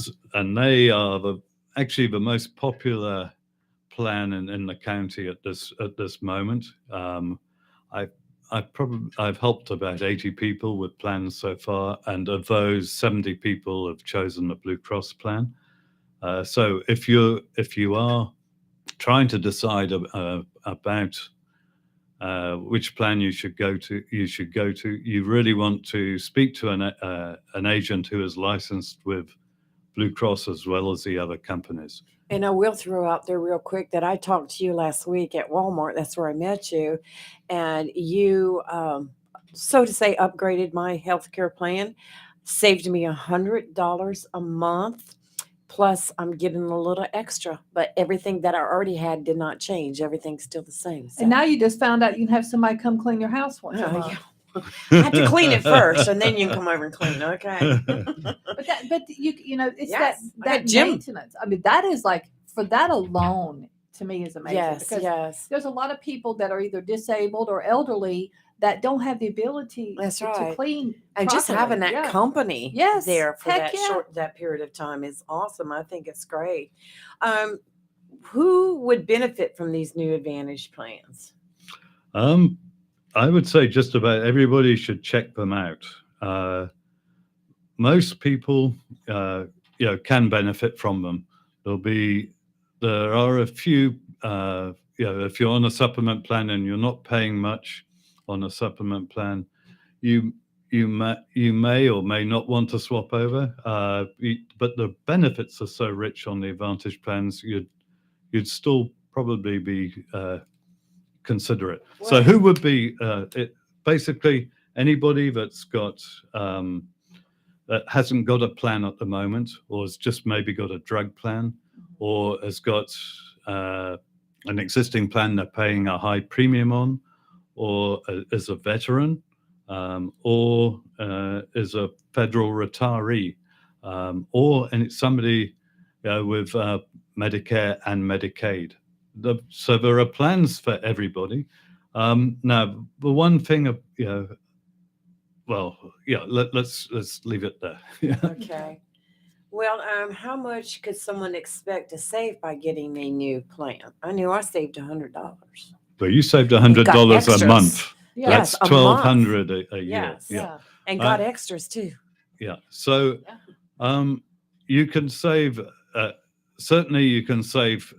they are actually the most popular plan in the county at this moment. I've helped about 80 people with plans so far, and of those, 70 people have chosen the Blue Cross plan. So if you are trying to decide about which plan you should go to, you really want to speak to an agent who is licensed with Blue Cross as well as the other companies. And I will throw out there real quick that I talked to you last week at Walmart. That's where I met you. And you, so to say, upgraded my healthcare plan, saved me $100 a month. Plus, I'm getting a little extra, but everything that I already had did not change. Everything's still the same. So. And now you just found out you can have somebody come clean your house once a Oh, month. yeah. I have to clean it first, and then you can come over and clean. Okay. But you know, it's Yes, I that had Jim. maintenance. I mean, that is like, for that alone, to me, is amazing. Yes, because yes. there's a lot of people that are either disabled or elderly that don't have the ability That's to right. clean. And just properly. having that Yeah. company Yes, there for heck yeah. that period of time is awesome. I think it's great. Who would benefit from these new Advantage plans? I would say just about everybody should check them out. Most people, can benefit from them. There are a few, if you're on a supplement plan and you're not paying much on a supplement plan, you may or may not want to swap over. But the benefits are so rich on the Advantage plans, you'd still probably be considerate. So Right. who would be basically anybody that's got that hasn't got a plan at the moment, or has just maybe got a drug plan, or has got an existing plan they're paying a high premium on, or is a veteran, or is a federal retiree, or and it's somebody with Medicare and Medicaid. So there are plans for everybody. Now, the one thing, let's leave it there. Okay. Well, how much could someone expect to save by getting a new plan? I knew I saved $100. But you saved $100 a extras. month. Yeah. Yes, That's a month. $1,200 a year. Yes. Yeah. And got extras too. Yeah. So, you can save. Certainly, you can save.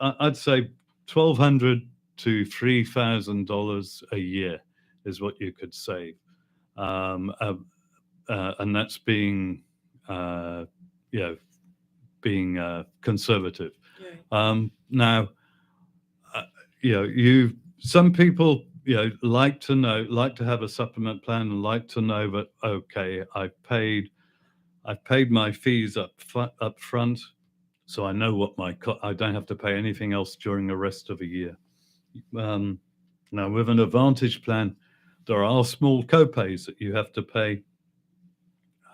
I'd say $1,200 to $3,000 a year is what you could save, and that's being, conservative. Right. Now, some people like to have a supplement plan and like to know that, okay, I've paid my fees up front, so I know what I don't have to pay anything else during the rest of the year. Now with an Advantage plan, there are small copays that you have to pay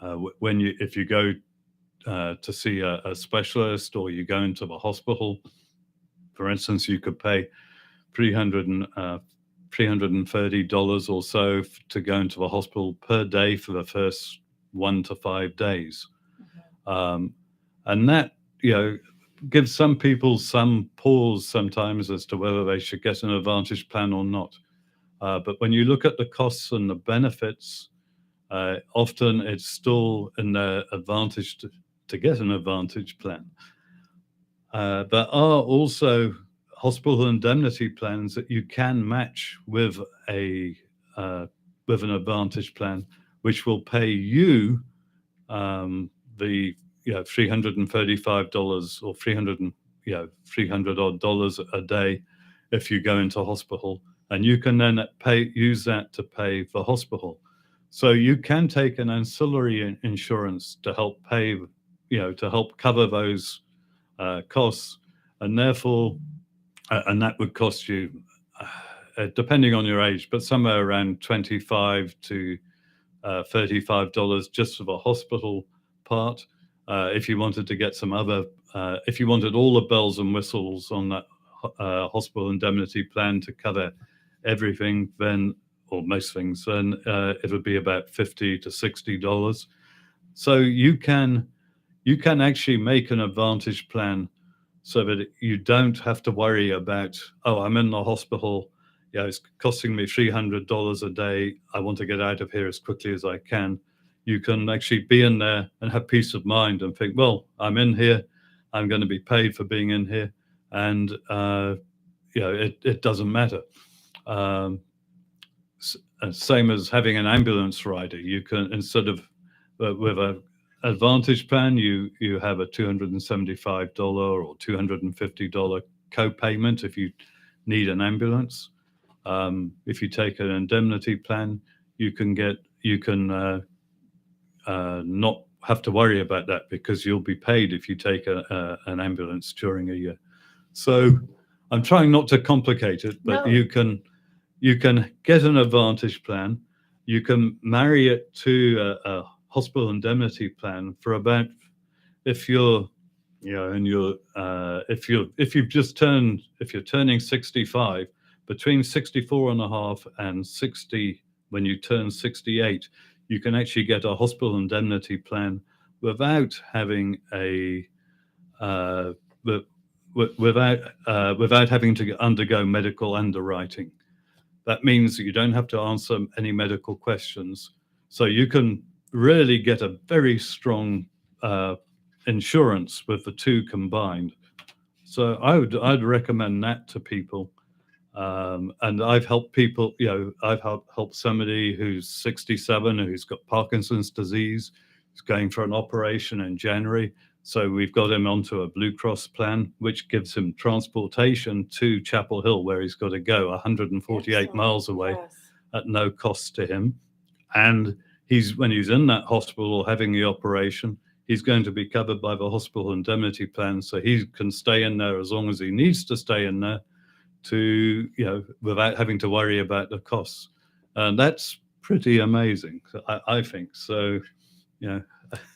if you go to see a specialist, or you go into the hospital. For instance, you could pay $330 or so to go into the hospital per day for the first 1 to 5 days. And that, gives some people some pause sometimes as to whether they should get an Advantage plan or not. But when you look at the costs and the benefits, often it's still in their advantage to get an Advantage plan. There are also hospital indemnity plans that you can match with an Advantage plan, which will pay you the $335 or $300 odd dollars a day if you go into hospital, and you can then use that to pay for hospital. So you can take an ancillary insurance to help pay, to help cover those costs, and therefore, and that would cost you, depending on your age, but somewhere around $25 to $35 just for the hospital part. If you wanted to get some other, if you wanted all the bells and whistles on that hospital indemnity plan to cover everything, then, or most things, then it would be about $50 to $60. So you can actually make an Advantage plan so that you don't have to worry about, oh, I'm in the hospital, it's costing me $300 a day. I want to get out of here as quickly as I can. You can actually be in there and have peace of mind and think, well, I'm in here. I'm going to be paid for being in here. And, it doesn't matter. Same as having an ambulance rider. You can, instead of with an Advantage plan, you have a $275 or $250 co-payment if you need an ambulance. If you take an indemnity plan, you can not have to worry about that because you'll be paid if you take an ambulance during a year. So I'm trying not to complicate it, but No. you can get an Advantage plan. You can marry it to a hospital indemnity plan for about, if you're turning 65, between 64 and a half and 60, when you turn 68, you can actually get a hospital indemnity plan without having without having to undergo medical underwriting. That means that you don't have to answer any medical questions. So you can really get a very strong insurance with the two combined. So I'd recommend that to people. And I've helped people, I've helped somebody who's 67, who's got Parkinson's disease, who's going for an operation in January. So we've got him onto a Blue Cross plan, which gives him transportation to Chapel Hill, where he's got to go 148 Excellent. miles away Yes. at no cost to him. And when he's in that hospital having the operation, he's going to be covered by the hospital indemnity plan. So he can stay in there as long as he needs to stay in there to, without having to worry about the costs. And that's pretty amazing, I think. So,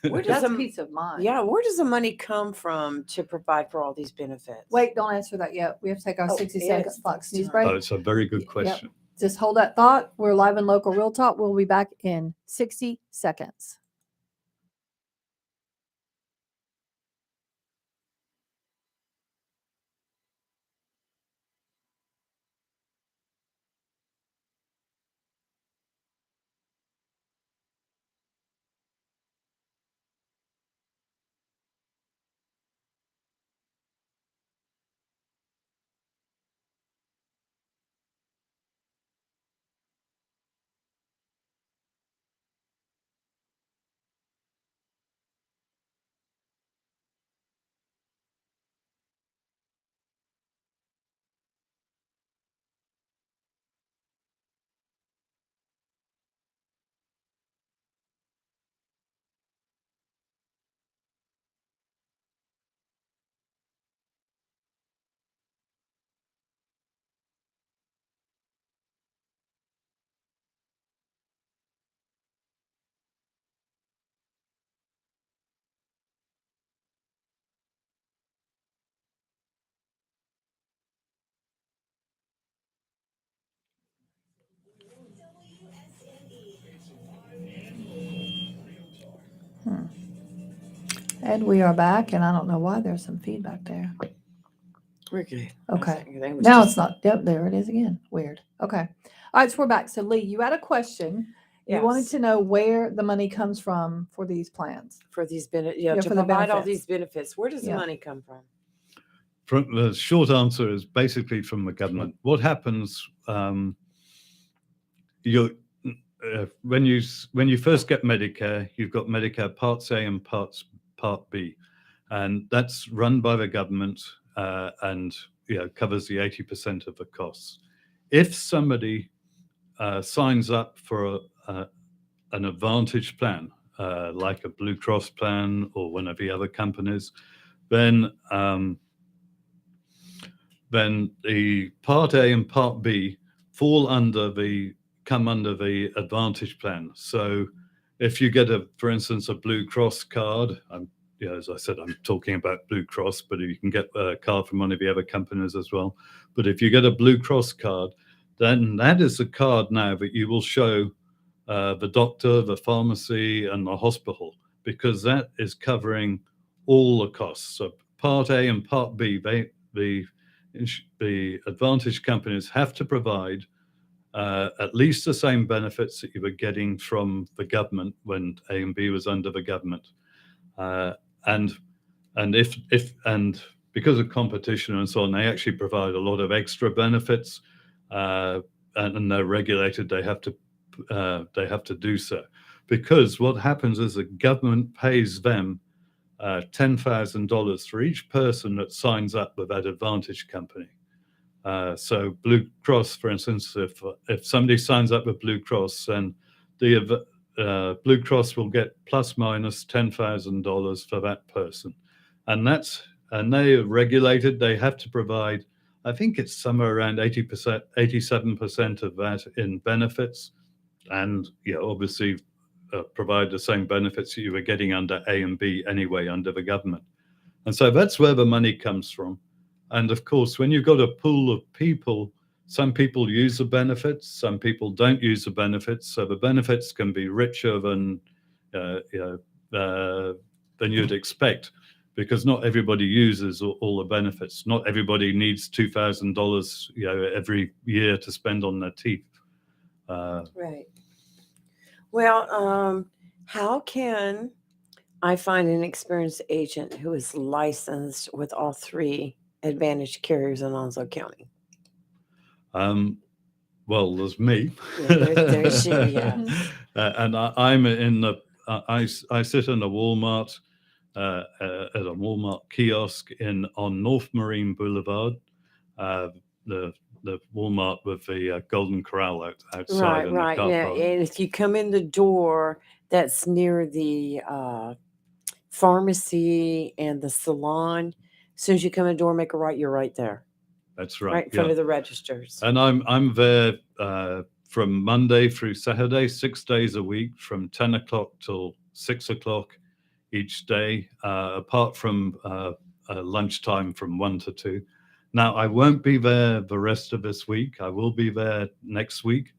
Where does That's the, peace of mind. yeah, where does the money come from to provide for all these benefits? Wait, don't answer that yet. We have to take our Oh, 60-second it's Fox News time. break. Oh, it's a very good question. Just hold that thought. We're live in Local Real Talk. We'll be back in 60 seconds. And we are back, and I don't know why there's some feedback there. We're good. Okay. That was Now just- it's not. Yep, there it is again. Weird. Okay. All right, so we're back. So Lee, you had a question. You wanted Yes. to know where the money comes from for these plans. For these benefits, Yeah, to for the provide all benefits. these benefits. Where does the Yeah. money come from? From the short answer is basically from the government. What happens? When you first get Medicare, you've got Medicare Parts A and Part B, and that's run by the government and covers the 80% of the costs. If somebody signs up for an Advantage plan, like a Blue Cross plan or one of the other companies, then the Part A and Part B come under the Advantage plan. So if you get for instance, a Blue Cross card, as I said, I'm talking about Blue Cross, but you can get a card from one of the other companies as well. But if you get a Blue Cross card, then that is a card now that you will show the doctor, the pharmacy, and the hospital, because that is covering all the costs. So Part A and Part B, the Advantage companies have to provide at least the same benefits that you were getting from the government when A and B was under the government, and because of competition and so on, they actually provide a lot of extra benefits, and they're regulated. They have to do so, because what happens is the government pays them $10,000 for each person that signs up with that Advantage company. So Blue Cross, for instance, if somebody signs up with Blue Cross, then the Blue Cross will get plus minus $10,000 for that person, and they are regulated. They have to provide, I think it's somewhere around 80%, 87% of that in benefits, and obviously provide the same benefits that you were getting under A and B anyway under the government. And so that's where the money comes from. And of course, when you've got a pool of people, some people use the benefits, some people don't use the benefits. So the benefits can be richer than you'd expect, because not everybody uses all the benefits. Not everybody needs $2,000 every year to spend on their teeth. Right. Well, how can I find an experienced agent who is licensed with all 3 Advantage carriers in Onslow County? Well, there's me. Yeah, there's you, yeah. And I'm in the. I sit in a Walmart at a Walmart kiosk on North Marine Boulevard, the Walmart with the Golden Corral outside and the car Yeah. park. And if you come in the door, that's near the pharmacy and the salon. As soon as you come in the door, make a right. You're right there, That's right right. in front Yeah. of the registers. And I'm there from Monday through Saturday, 6 days a week, from 10 o'clock till 6 o'clock each day, apart from lunchtime from 1 to 2. Now, I won't be there the rest of this week. I will be there next week,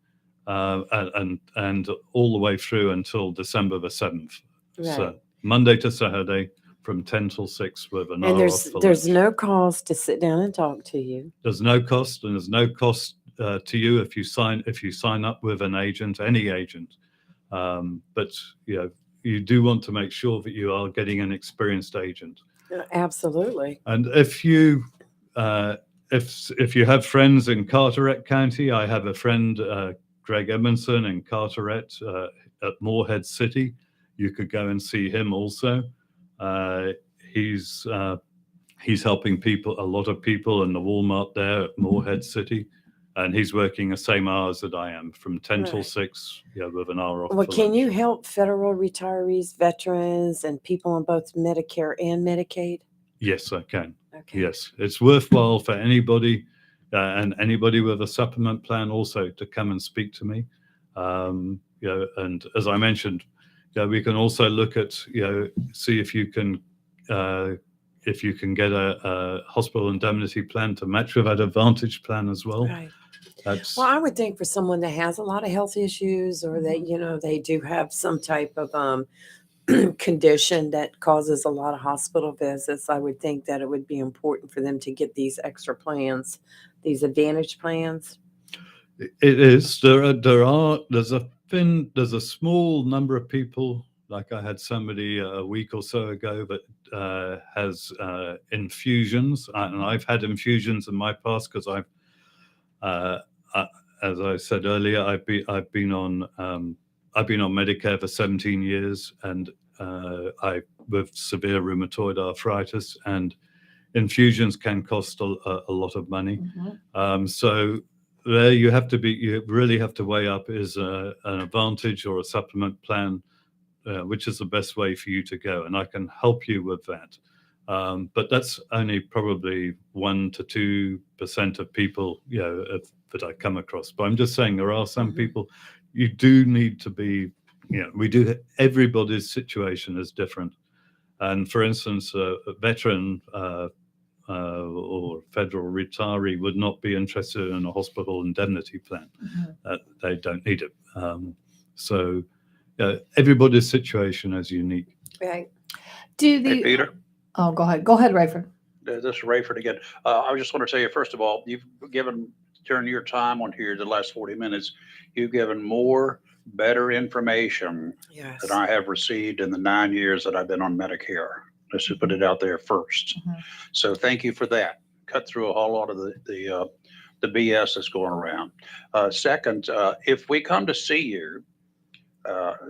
and all the way through until December the 7th. Right. So Monday to Saturday from 10 till 6 with an And hour off for there's lunch. no cost to sit down and talk to you. There's no cost, and there's no cost to you if you sign up with an agent, any agent. But you do want to make sure that you are getting an experienced agent. Absolutely. And if you have friends in Carteret County, I have a friend, Greg Edmondson, in Carteret at Morehead City. You could go and see him also. He's helping a lot of people in the Walmart there at Morehead City, and he's working the same hours that I am, from 10 till Right. 6, with an hour off. Well, for can lunch. you help federal retirees, veterans, and people on both Medicare and Medicaid? Yes, I can. Okay. Yes, it's worthwhile for anybody and anybody with a supplement plan also to come and speak to me. And as I mentioned, we can also look at see if you can get a hospital indemnity plan to match with that Advantage plan as well. Right. That's Well, I would think for someone that has a lot of health issues, or that they do have some type of condition that causes a lot of hospital visits, I would think that it would be important for them to get these extra plans, these advantage plans. It is. There's a small number of people. Like I had somebody a week or so ago that has infusions, and I've had infusions in my past because uh, as I said earlier, I've been on Medicare for 17 years, and I with severe rheumatoid arthritis, and infusions can cost a lot of money. So there you really have to weigh up, is an advantage or a supplement plan, which is the best way for you to go, and I can help you with that. But that's only probably 1 to 2% of people, that I come across. But I'm just saying there are some people you do need to be, everybody's situation is different. And for instance, a veteran or federal retiree would not be interested in a hospital indemnity plan. They don't need it. So everybody's situation is unique. Right. Hey, Peter. Oh, go ahead. Go ahead, Rayford. This is Rayford again. I just want to tell you, first of all, you've given, during your time on here, the last 40 minutes, you've given more better information Yes. than I have received in the 9 years that I've been on Medicare. Let's just put it out there first. So thank you for that. Cut through a whole lot of the BS that's going around. Second, if we come to see you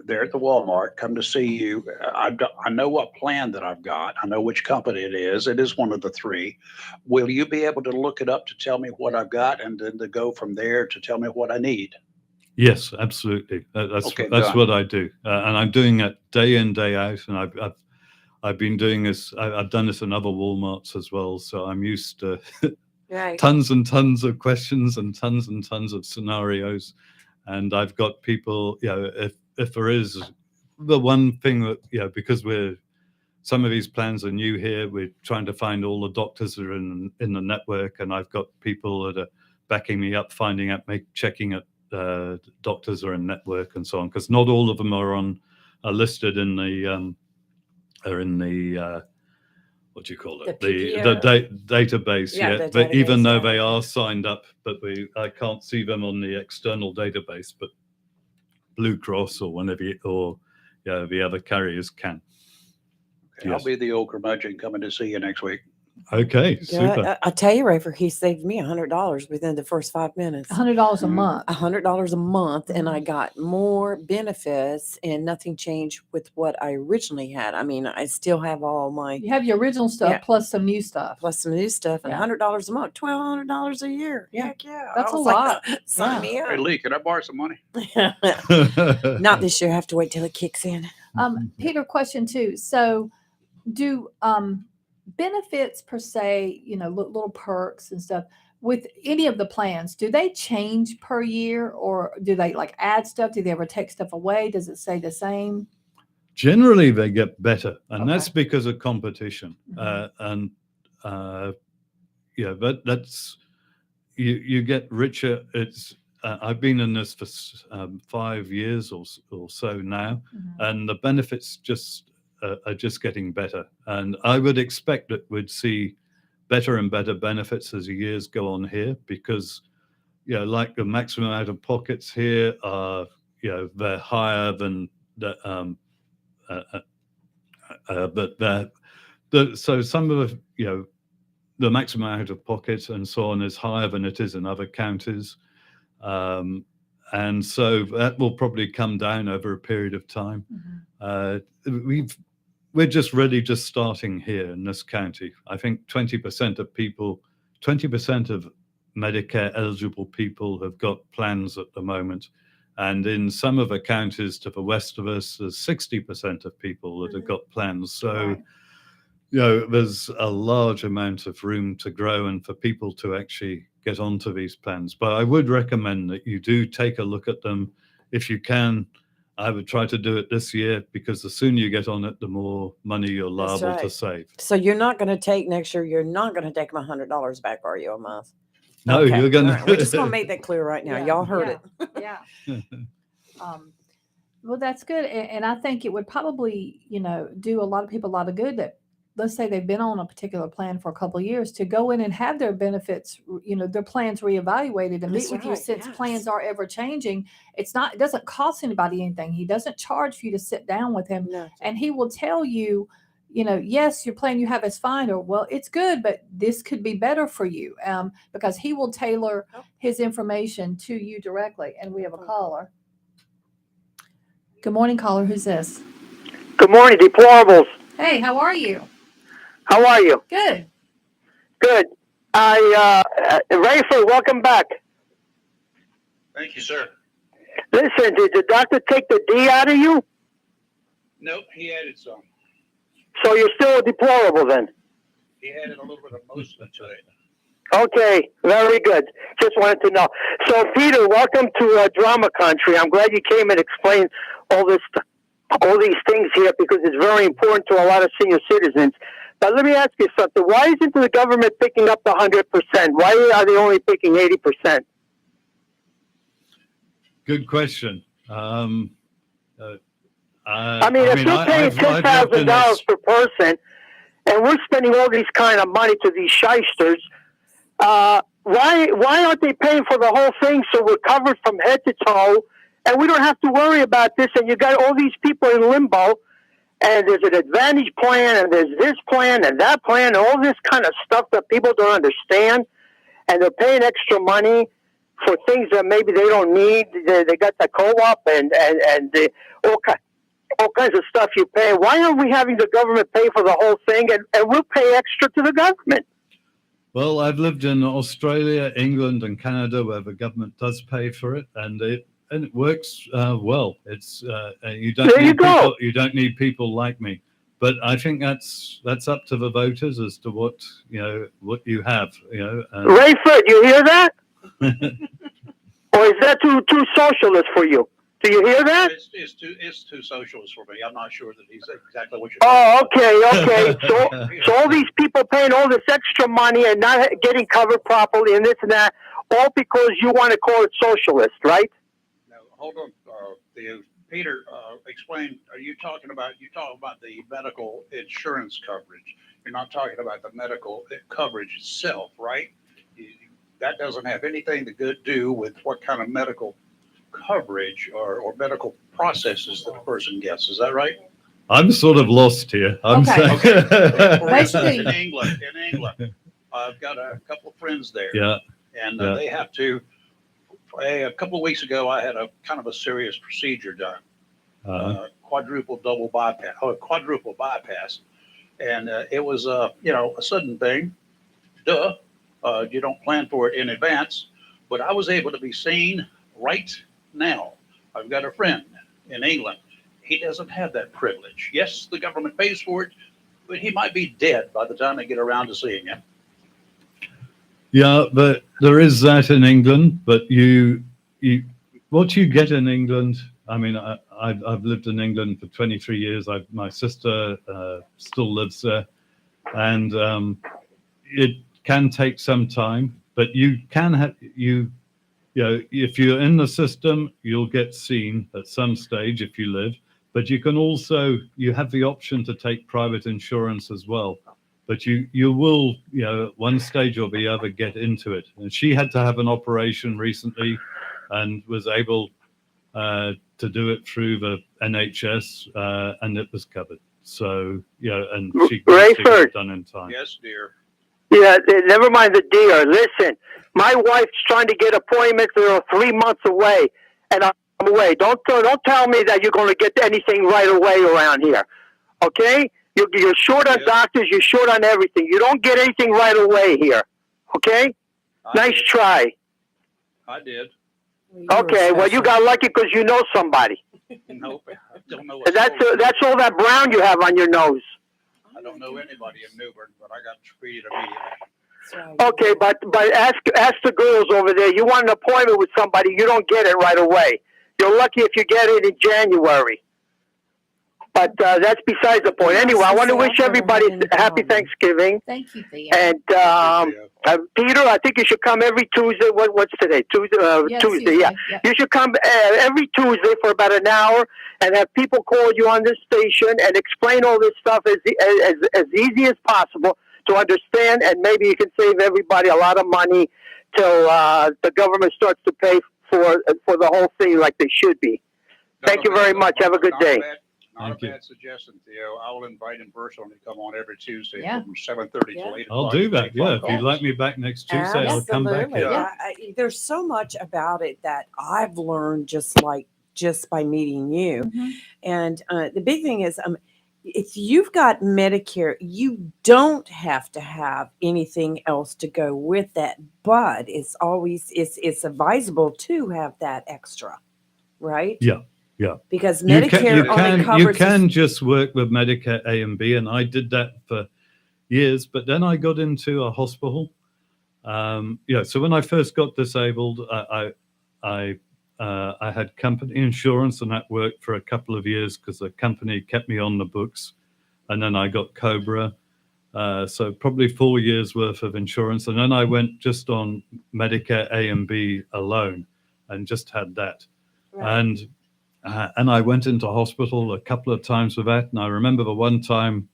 there at the Walmart, come to see you, I know what plan that I've got. I know which company it is. It is one of the three. Will you be able to look it up to tell me what I've got, and then to go from there to tell me what I need? Yes, absolutely. That's done. what I do, and I'm doing it day in, day out. And I've been doing this. I've done this in other Walmarts as well, so I'm used to Right. tons and tons of questions and tons of scenarios. And I've got people, if there is the one thing that, because some of these plans are new here, we're trying to find all the doctors that are in the network, and I've got people that are backing me up, checking at doctors are in network and so on, because not all of them are listed in the what do you call it? The database Yeah, yet. the But even database, though yeah. they are signed up, but I can't see them on the external database. But Blue Cross or the other carriers can. Okay, Yes. I'll be the old curmudgeon coming to see you next week. Okay, Good. super. I tell you, Rayford, he saved me $100 within the first 5 minutes. $100 a month. $100 a month, and I got more benefits, and nothing changed with what I originally had. I mean, I still have all my You have your original stuff Yeah. plus some new stuff. plus some new stuff, and Yeah. $100 a month, $1,200 a year. Yeah. Heck yeah, That's I a was like, lot. sign me Hey, up. Lee, can I borrow some money? Not this year. I have to wait till it kicks in. Peter, question too. So do benefits per se, little perks and stuff with any of the plans, do they change per year, or do they like add stuff? Do they ever take stuff away? Does it stay the same? Generally, they get better, and Okay. that's because of competition. Mhm. But that's you get richer. It's I've been in this for 5 years or so now, Mhm. and the benefits are just getting better. And I would expect that we'd see better and better benefits as the years go on here, because like the maximum out of pockets here are they're higher than the but so some of the maximum out of pocket and so on is higher than it is in other counties. And so that will probably come down over a period of time. Mhm. We're just really just starting here in this county. I think 20% of Medicare eligible people have got plans at the moment. And in some of the counties to the west of us, there's 60% of people that have got plans. So, Right. there's a large amount of room to grow and for people to actually get onto these plans. But I would recommend that you do take a look at them if you can. I would try to do it this year, because the sooner you get on it, the more money you're That's liable to right. save. So you're not going to take next year. You're not going to take my $100 back, are you, a month? No, Okay, you're going all right. We're just going to make that clear right now. Yeah, Y'all heard it. Yeah. Well, that's good, and I think it would probably, do a lot of people a lot of good that, let's say they've been on a particular plan for a couple of years, to go in and have their benefits, their plans reevaluated and That's meet with you, right, since plans yes. are ever changing. It doesn't cost anybody anything. He doesn't charge for you to sit down with him, No. and he will tell you, yes, your plan you have is fine, or well, it's good, but this could be better for you, because he will tailor Oh. his information to you directly. And we have a Phone caller. Good morning, caller. Who's this? Good morning, deplorables. Hey, how are you? How are you? Good. Good. Rayford, welcome back. Thank you, sir. Listen, did the doctor take the D out of you? Nope, he added some. So you're still a deplorable then? He added a little bit of emotion to it. Okay, very good. Just wanted to know. So, Peter, welcome to Drama Country. I'm glad you came and explained all these things here, because it's very important to a lot of senior citizens. But let me ask you something. Why isn't the government picking up the 100%? Why are they only picking 80%? Good question. I mean, if you're paying $10,000 per person, and we're spending all these kind of money to these shysters, why aren't they paying for the whole thing so we're covered from head to toe, and we don't have to worry about this? And you got all these people in limbo, and there's an advantage plan, and there's this plan and that plan, and all this kind of stuff that people don't understand, and they're paying extra money for things that maybe they don't need. They got the co-op and all kinds of stuff you pay. Why aren't we having the government pay for the whole thing, and we'll pay extra to the government? Well, I've lived in Australia, England, and Canada, where the government does pay for it, and it works well. It's you don't need people like me, but I think that's up to the voters as to what you have. Rayford, you hear that? Or is that too socialist for you? Do you hear that? It's too socialist for me. I'm not sure that he's exactly what you're Oh, talking okay. So all these people paying all this extra money and not getting covered properly and this and that, all because you want to call it socialist, right? No, hold on, Peter. Explain. Are you talking about the medical insurance coverage? You're not talking about the medical coverage itself, right? That doesn't have anything to do with what kind of medical coverage or medical processes that the person gets. Is that right? I'm sort of lost here. Basically, in England, I've got a couple of friends there. Yeah. And they have to. A couple of weeks ago, I had a kind of a serious procedure done, quadruple bypass, and it was a sudden thing. Duh, you don't plan for it in advance, but I was able to be seen right now. I've got a friend in England. He doesn't have that privilege. Yes, the government pays for it, but he might be dead by the time they get around to seeing him. Yeah, but there is that in England. But what you get in England. I mean, I've lived in England for 23 years. My sister still lives there, and it can take some time. But you can have if you're in the system, you'll get seen at some stage if you live. But you have the option to take private insurance as well. But you will, at one stage or the other, get into it. And she had to have an operation recently and was able to do it through the NHS, and it was covered. So, and she got it done in time. Yes, dear. Yeah, never mind the dear. Listen, my wife's trying to get appointments that are 3 months away, and I'm away. Don't tell me that you're going to get anything right away around here, okay? You're short on doctors. You're short on everything. You don't get anything right away here, okay? Nice try. I did. Okay, well, you got lucky because you know somebody. Nope, I don't know. That's all that brown you have on your nose. I don't know anybody in Newbern, but I got treated immediately. Right. Okay, but ask the girls over there. You want an appointment with somebody, you don't get it right away. You're lucky if you get it in January. But that's besides the point. Yes, Anyway, I want to I've wish never everybody had any a happy problem. Thanksgiving. Thank you, Thea. And Peter, I think you should come every Tuesday. What's today? Tuesday. Tuesday. Yeah, Yep. you should come every Tuesday for about an hour and have people call you on this station and explain all this stuff as easy as possible to understand, and maybe you can save everybody a lot of money till the government starts to pay for the whole thing like they should be. Thank you very much. Have a good day. Not Thank a you. bad suggestion, Theo. I will invite him personally to come on every Tuesday Yeah. from 7:30 Yeah. to 8 I'll o'clock. do to that. take Yeah, phone if you'd calls. like me back next Tuesday, I'll come back Absolutely. here. Yeah. There's so much about it that I've learned just by meeting you. Mhm. And the big thing is, if you've got Medicare, you don't have to have anything else to go with that. But it's advisable to have that extra, right? Yeah, yeah. Because You can Medicare only covers just work with Medicare A and B, and I did that for years. But then I got into a hospital. So when I first got disabled, I had company insurance, and that worked for a couple of years because the company kept me on the books. And then I got Cobra, so probably 4 years worth of insurance. And then I went just on Medicare A and B alone, and just had that. Right. And I went into hospital a couple of times with that. And I remember the one time,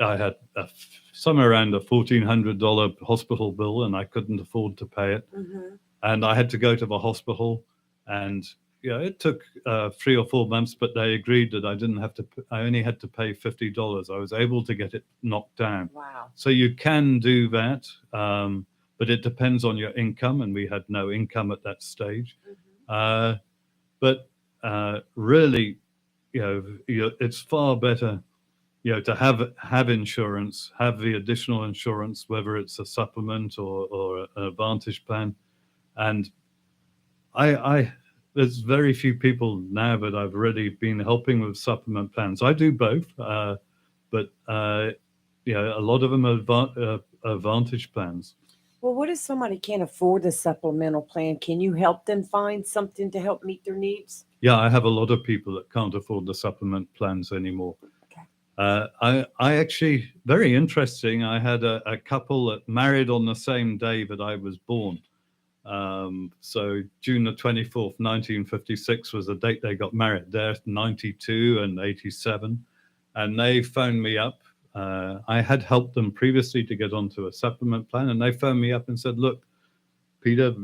I had somewhere around a $1,400 hospital bill, and I couldn't afford to pay it. Mhm. And I had to go to the hospital, and it took 3 or 4 months, but they agreed that I didn't have to. I only had to pay $50. I was able to get it knocked down. Wow. So you can do that, but it depends on your income, and we had no income at that stage. Mhm. But really, it's far better, to have insurance, have the additional insurance, whether it's a supplement or an advantage plan. And I there's very few people now that I've really been helping with supplement plans. I do both, but a lot of them are advantage plans. Well, what if somebody can't afford the supplemental plan? Can you help them find something to help meet their needs? Yeah, I have a lot of people that can't afford the supplement plans anymore. Okay. I actually, very interesting, I had a couple that married on the same day that I was born. So June the 24th, 1956 was the date they got married. They're 92 and 87. And they phoned me up. I had helped them previously to get onto a supplement plan. And they phoned me up and said, look, Peter,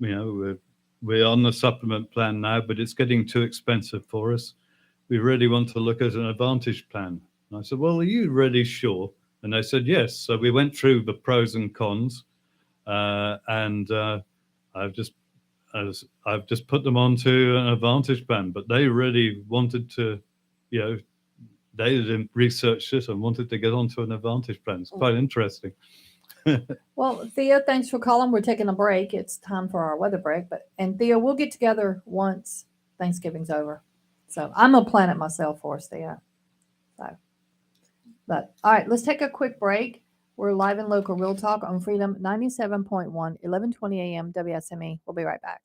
we're on the supplement plan now, but it's getting too expensive for us. We really want to look at an advantage plan. And I said, well, are you really sure? And they said, yes. So we went through the pros and cons, and I've just put them onto an advantage plan. But they really wanted to, they did researched it and wanted to get onto an advantage plan. It's quite interesting. Well, Thea, thanks for calling. We're taking a break. It's time for our weather break. And Thea, we'll get together once Thanksgiving's over. So I'm gonna plan it myself for us, Thea. But all right, let's take a quick break. We're live in local Real Talk on Freedom 97.1, 1120 a.m. WSME. We'll be right back.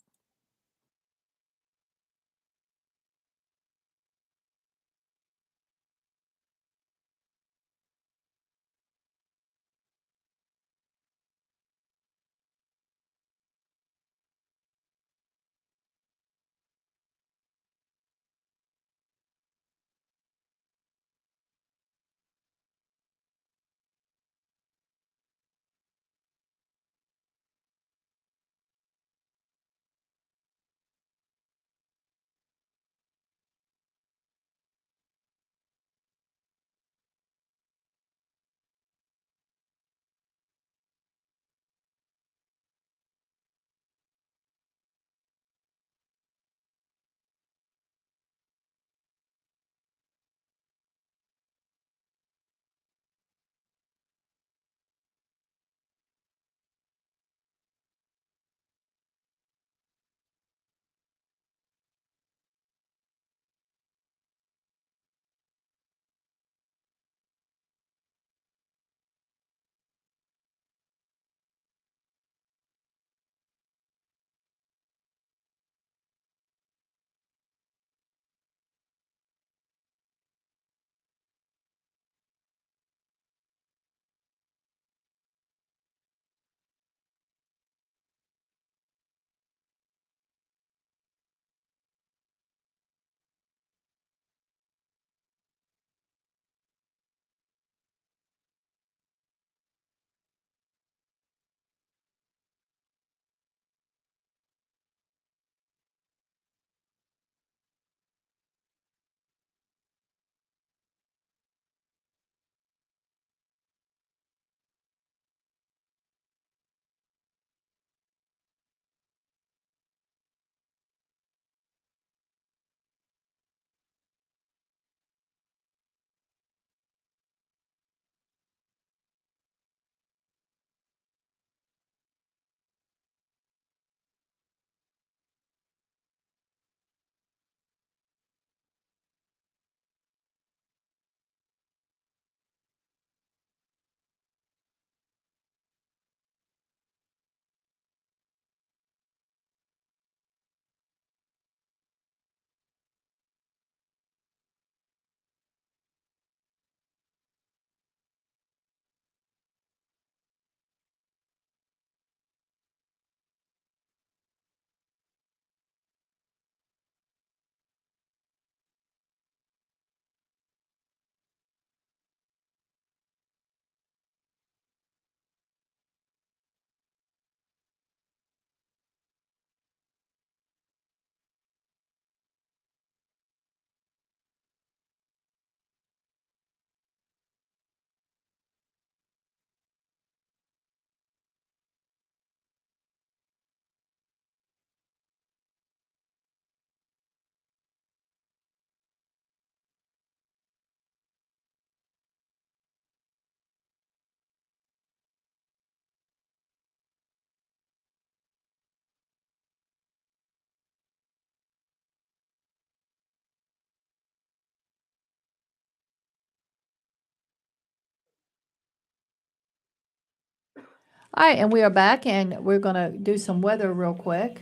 All right, and we are back, and we're going to do some weather real quick.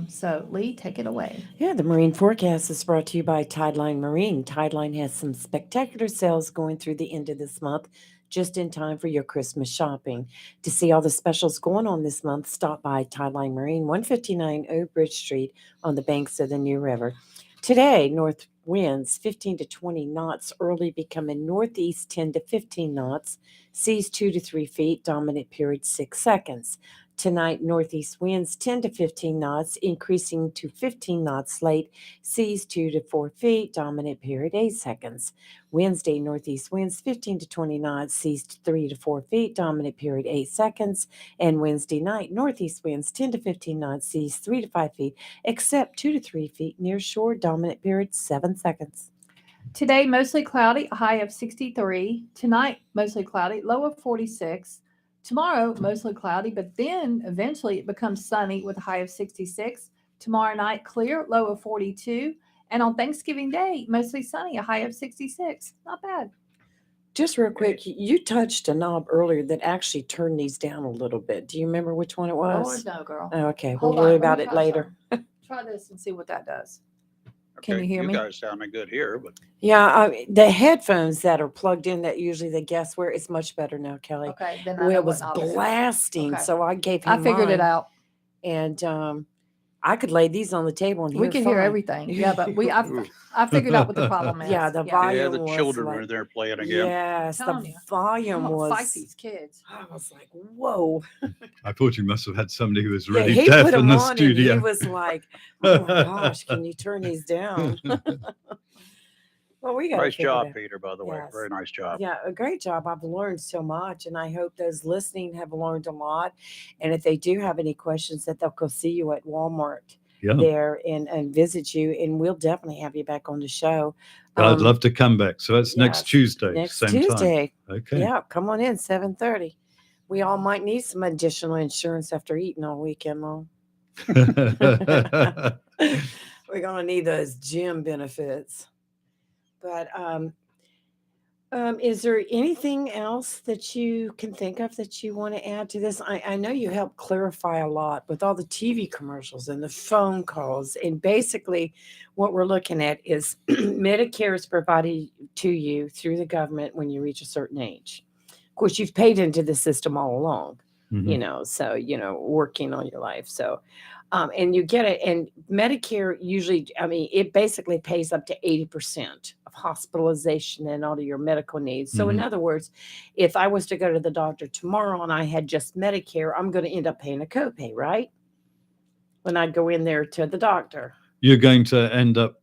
So, Lee, take it away. Yeah, the marine forecast is brought to you by Tideline Marine. Tideline has some spectacular sales going through the end of this month, just in time for your Christmas shopping. To see all the specials going on this month, stop by Tideline Marine, 159 Oak Bridge Street on the banks of the New River. Today, north winds 15 to 20 knots, early becoming northeast 10 to 15 knots, seas 2 to 3 feet, dominant period 6 seconds. Tonight, northeast winds 10 to 15 knots, increasing to 15 knots late, seas 2 to 4 feet, dominant period 8 seconds. Wednesday, northeast winds 15 to 20 knots, seas 3 to 4 feet, dominant period 8 seconds. And Wednesday night, northeast winds 10 to 15 knots, seas 3 to 5 feet, except 2 to 3 feet near shore, dominant period 7 seconds. Today, mostly cloudy, a high of 63. Tonight, mostly cloudy, low of 46. Tomorrow, mostly cloudy, but then eventually it becomes sunny with a high of 66. Tomorrow night, clear, low of 42. And on Thanksgiving Day, mostly sunny, a high of 66. Not bad. Just real quick, you touched a knob earlier that actually turned these down a little bit. Do you remember which one it Lord, was? no, girl. Oh, okay, we'll Hold worry on, let about me it try later. Try this and see what that does. Okay, Can you hear me? guys sounding good here, but Yeah, the headphones that are plugged in that usually the guests wear, it's much better now, Kelly. Okay, then I Well, know it what was knob it is. blasting, Okay. so I gave him I figured it mine, out. and I could lay these on the table and We hear could hear fine. everything. Yeah, but Ooh. I figured out what the problem is. Yeah, the yeah, volume the was children like, are there playing again. yes, the Telling you. I'm volume gonna fight was. these kids. I was like, whoa. I thought you must have had somebody who was Yeah, really he deaf put in them the on, and he studio. was like, "Oh my gosh, can you turn these down?" Well, we got to Nice figure it job, out. Peter, by the way. Yes. Very nice job. Yeah, a great job. I've learned so much, and I hope those listening have learned a lot. And if they do have any questions, that they'll go see you at Walmart Yeah, there and visit you, and we'll definitely have you back on the show. I'd love to come back. So that's next Yes, Tuesday, next same time. Tuesday. Okay. Yeah, come on in 7:30. We all might need some additional insurance after eating all weekend long. We're gonna need those gym benefits. But is there anything else that you can think of that you want to add to this? I know you help clarify a lot with all the TV commercials and the phone calls. And basically, what we're looking at is Medicare is provided to you through the government when you reach a certain age. Of course, you've paid into the system all along, Mhm. so, working on your life. So, and you get it. And Medicare usually, I mean, it basically pays up to 80% of hospitalization and all of your medical needs. So, in Mhm. other words, if I was to go to the doctor tomorrow and I had just Medicare, I'm going to end up paying a copay, right? When I go in there to the doctor. You're going to end up,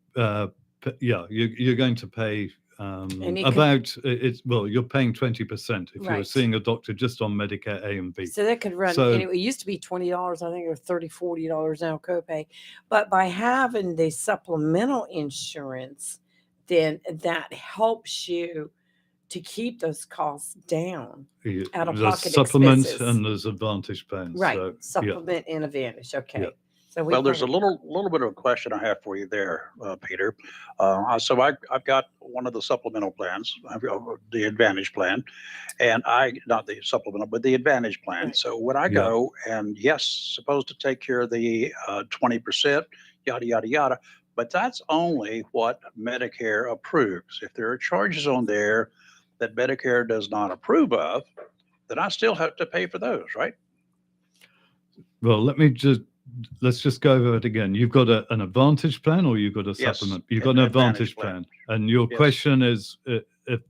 you're going to pay And it could, about it's well, you're paying 20% if you were right. seeing a doctor just on Medicare A and B. So that could run, and So it used to be $20, I think, or $30, $40 now copay. But by having the supplemental insurance, then that helps you to keep those costs down, out of there's pocket supplement expenses. and there's advantage plans. Right. So, yeah. Supplement and advantage. Okay. Yeah. So Well, there's a little bit of a question I have for you there, Peter. So I've got one of the supplemental plans, the Advantage plan, and not the supplemental, but the Advantage plan. Right. So when I Yeah. go and yes, supposed to take care of the 20%, yada yada yada, but that's only what Medicare approves. If there are charges on there that Medicare does not approve of, then I still have to pay for those, right? Well, let's just go over it again. You've got an advantage plan, or you've got a Yes, supplement. You've got an advantage plan, and your Yes. question is, if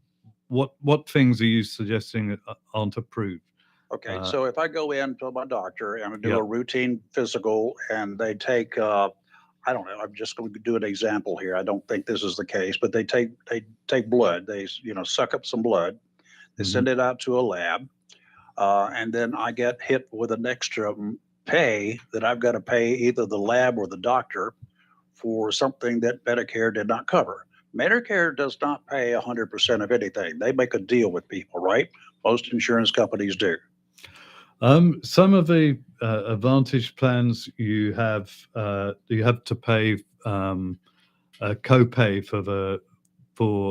what things are you suggesting aren't approved? Okay, so if I go in to my doctor and I do Yeah. a routine physical and they take, I don't know, I'm just going to do an example here. I don't think this is the case, but they take blood. They suck up some blood. They send it out to a lab, and then I get hit with an extra pay that I've got to pay either the lab or the doctor for something that Medicare did not cover. Medicare does not pay 100% of anything. They make a deal with people, right? Most insurance companies do. Some of the advantage plans you have to pay a copay for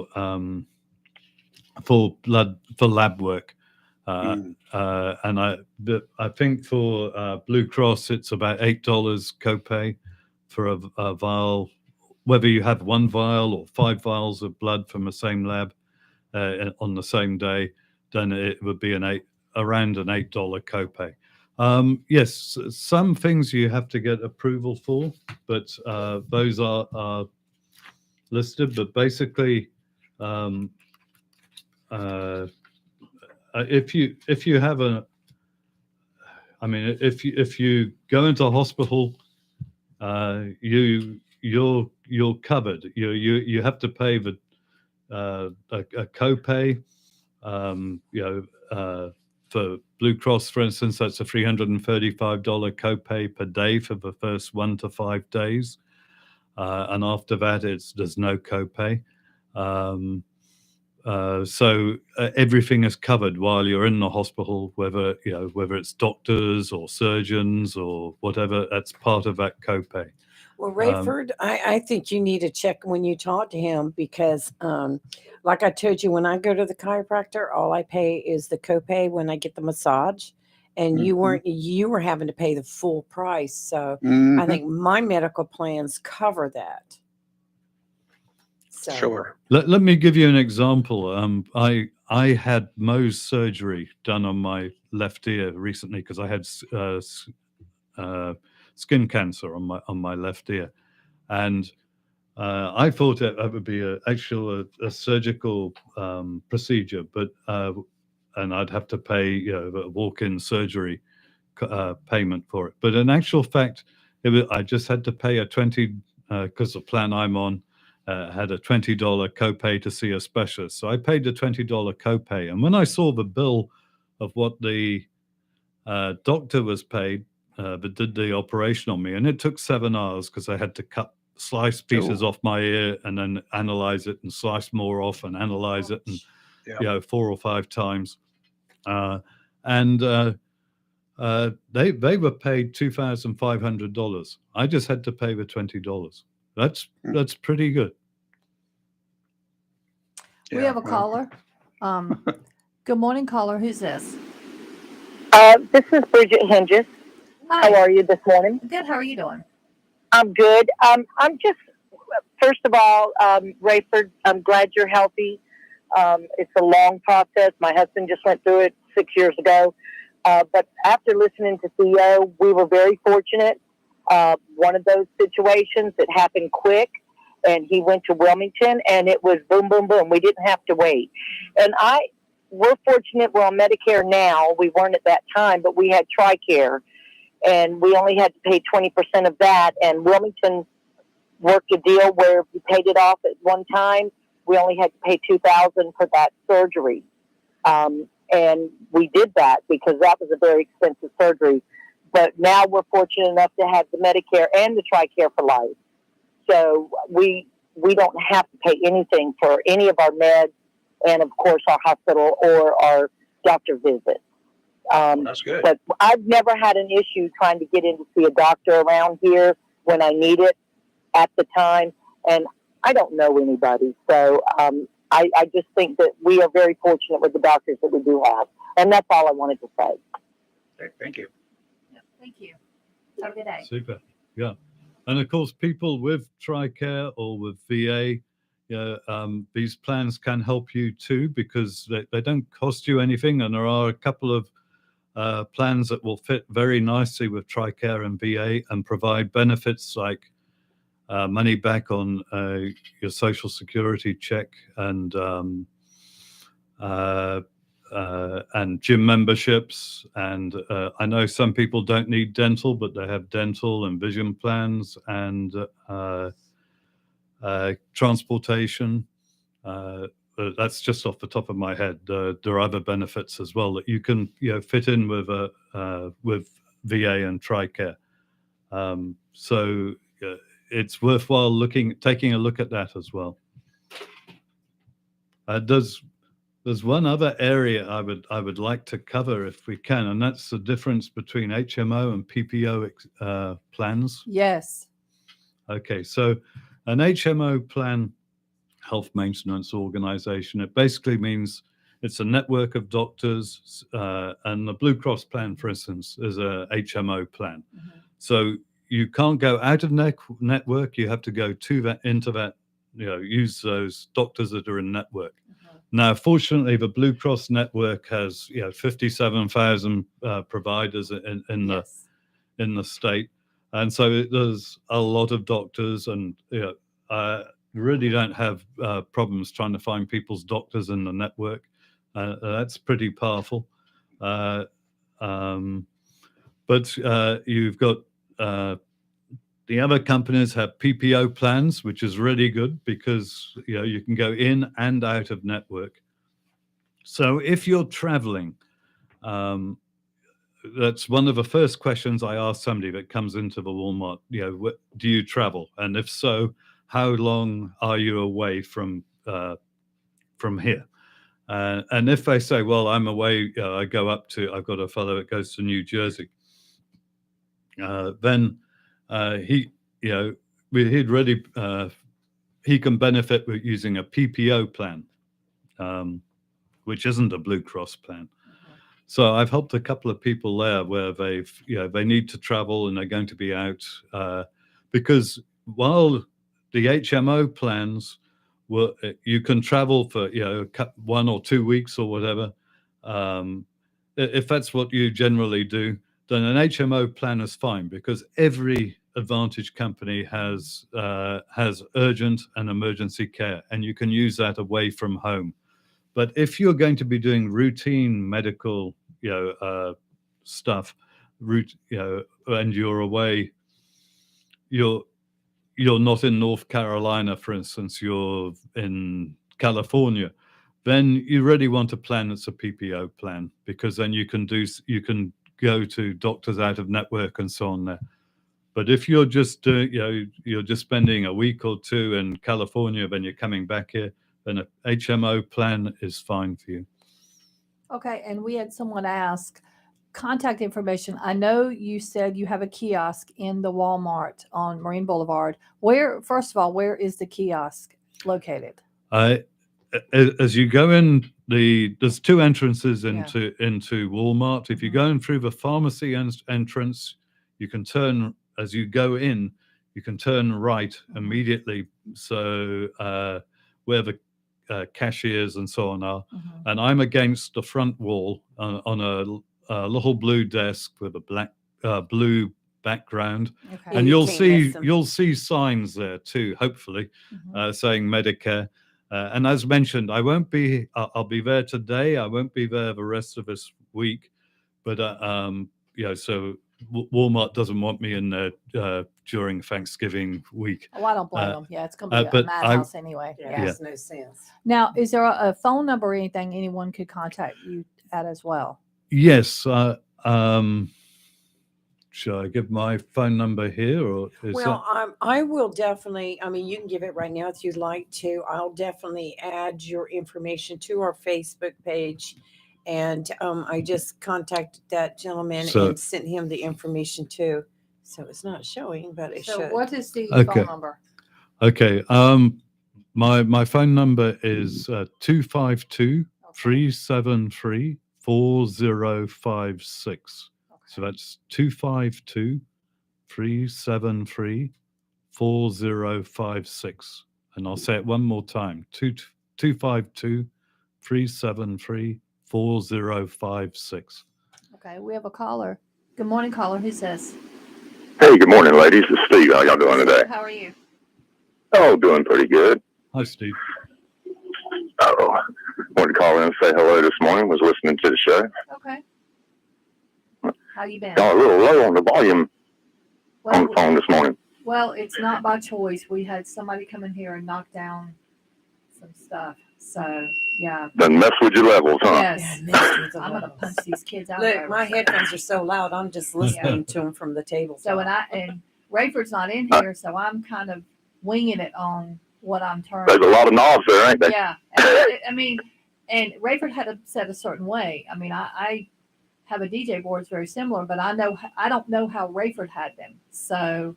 lab work. And I think for Blue Cross, it's about $8 copay for a vial, whether you have one vial or 5 vials of blood from the same lab on the same day, then it would be around an $8 copay. Yes, some things you have to get approval for, but those are listed. But basically, if you have if you go into hospital, you're covered. You have to pay a copay. For Blue Cross, for instance, that's a $335 copay per day for the first 1 to 5 days, and after that, there's no copay. So everything is covered while you're in the hospital, whether it's doctors or surgeons or whatever. That's part of that copay. Well, Rayford, I think you need to check when you talk to him because, like I told you, when I go to the chiropractor, all I pay is the copay when I get the massage, and you were having to pay the full price. So I think my medical plans cover that. So. Sure. Let me give you an example. I had Mohs surgery done on my left ear recently because I had skin cancer on my left ear, and I thought it would be a surgical procedure, but and I'd have to pay a walk-in surgery payment for it. But in actual fact, I just had to pay a $20 because the plan I'm on had a $20 copay to see a specialist. So I paid the $20 copay, and when I saw the bill of what the doctor was paid that did the operation on me, and it took 7 hours because I had to slice pieces off my ear and then analyze it and slice more off and analyze it, and 4 or 5 times, and they were paid $2,500. I just had to pay the $20. That's pretty good. We have a caller. Good morning, caller. Who's this? This is Bridget Hinges. Hi. How are you this morning? Good. How are you doing? I'm good. I'm just, first of all, Rayford, I'm glad you're healthy. It's a long process. My husband just went through it 6 years ago. But after listening to Theo, we were very fortunate. One of those situations that happened quick, and he went to Wilmington, and it was boom, boom, boom. We didn't have to wait. And we're fortunate we're on Medicare now. We weren't at that time, but we had TRICARE, and we only had to pay 20% of that. And Wilmington worked a deal where if you paid it off at one time, we only had to pay $2,000 for that surgery. And we did that because that was a very expensive surgery. But now we're fortunate enough to have the Medicare and the TRICARE for life. So we don't have to pay anything for any of our meds and, of course, our hospital or our doctor visits. That's good. But I've never had an issue trying to get in to see a doctor around here when I need it at the time. And I don't know anybody. So I just think that we are very fortunate with the doctors that we do have. And that's all I wanted to say. Okay, thank you. Thank you. Have a good day. Super. Yeah. And of course, people with TRICARE or with VA, these plans can help you too because they don't cost you anything. And there are a couple of plans that will fit very nicely with TRICARE and VA and provide benefits like money back on your Social Security check and gym memberships. And I know some people don't need dental, but they have dental and vision plans and transportation. That's just off the top of my head. There are other benefits as well that you can fit in with VA and TRICARE. So it's worthwhile taking a look at that as well. There's one other area I would like to cover if we can, and that's the difference between HMO and PPO plans. Yes. Okay, so an HMO plan, health maintenance organization, it basically means It's a network of doctors, and the Blue Cross plan, for instance, is a HMO plan. So you can't go out of network. You have to go into that, use those doctors that are in network. Now, fortunately, the Blue Cross network has 57,000 providers in the state, and so there's a lot of doctors, and really don't have problems trying to find people's doctors in the network. That's pretty powerful. But you've got the other companies have PPO plans, which is really good because you can go in and out of network. So if you're traveling, that's one of the first questions I ask somebody that comes into the Walmart. Do you travel? And if so, how long are you away from here? And if they say, well, I'm away, I've got a fellow that goes to New Jersey, then he can benefit with using a PPO plan, which isn't a Blue Cross plan. So I've helped a couple of people there where they need to travel and they're going to be out, because while the HMO plans, you can travel for 1 or 2 weeks or whatever. If that's what you generally do, then an HMO plan is fine because every Advantage company has urgent and emergency care, and you can use that away from home. But if you're going to be doing routine medical stuff, and you're away, you're not in North Carolina, for instance, you're in California, then you really want a plan that's a PPO plan, because then you can go to doctors out of network and so on there. But if you're just you're just spending a week or two in California, then you're coming back here, then a HMO plan is fine for you. Okay, and we had someone ask contact information. I know you said you have a kiosk in the Walmart on Marine Boulevard. First of all, where is the kiosk located? As you go in, there's 2 entrances into Walmart. If you go in through the pharmacy entrance, you can turn, as you go in, you can turn right immediately. So where the cashiers and so on are. And I'm against the front wall on a little blue desk with a black blue background. Okay. And you'll see signs there too, hopefully, saying Medicare. And as mentioned, I'll be there today. I won't be there the rest of this week, but so Walmart doesn't want me in there during Thanksgiving week. Oh, I don't blame them. Yeah, it's going to be a madhouse anyway. Yeah, it makes no sense. Now, is there a phone number or anything anyone could contact you at as well? Yes. Shall I give my phone number here, or I will definitely. I mean, you can give it right now if you'd like to. I'll definitely add your information to our Facebook page, and I just contacted that gentleman and sent him the information too. So it's not showing, but it should. So what is the phone number? Okay. My phone number is 252-373-4056. So that's 252-373-4056. And I'll say it one more time. 252-373-4056. Okay, we have a caller. Good morning, caller. Who says? Hey, good morning, ladies. It's Steve. How y'all doing today? How are you? Oh, doing pretty good. Hi, Steve. Oh, wanted to call in and say hello this morning. Was listening to the show. Okay. How you been? Got a little low on the volume on the phone this morning. Well, it's not by choice. We had somebody come in here and knock down some stuff. So, yeah. Done mess with your levels, huh? Yes. I'm going to punch these kids out. Look, my headphones are so loud. I'm just listening to them from the table. So, and Rayford's not in here, so I'm kind of winging it on what I'm turning. There's a lot of knobs there, ain't there? Yeah. And Rayford had it set a certain way. I mean, I have a DJ board that's very similar, but I don't know how Rayford had them. So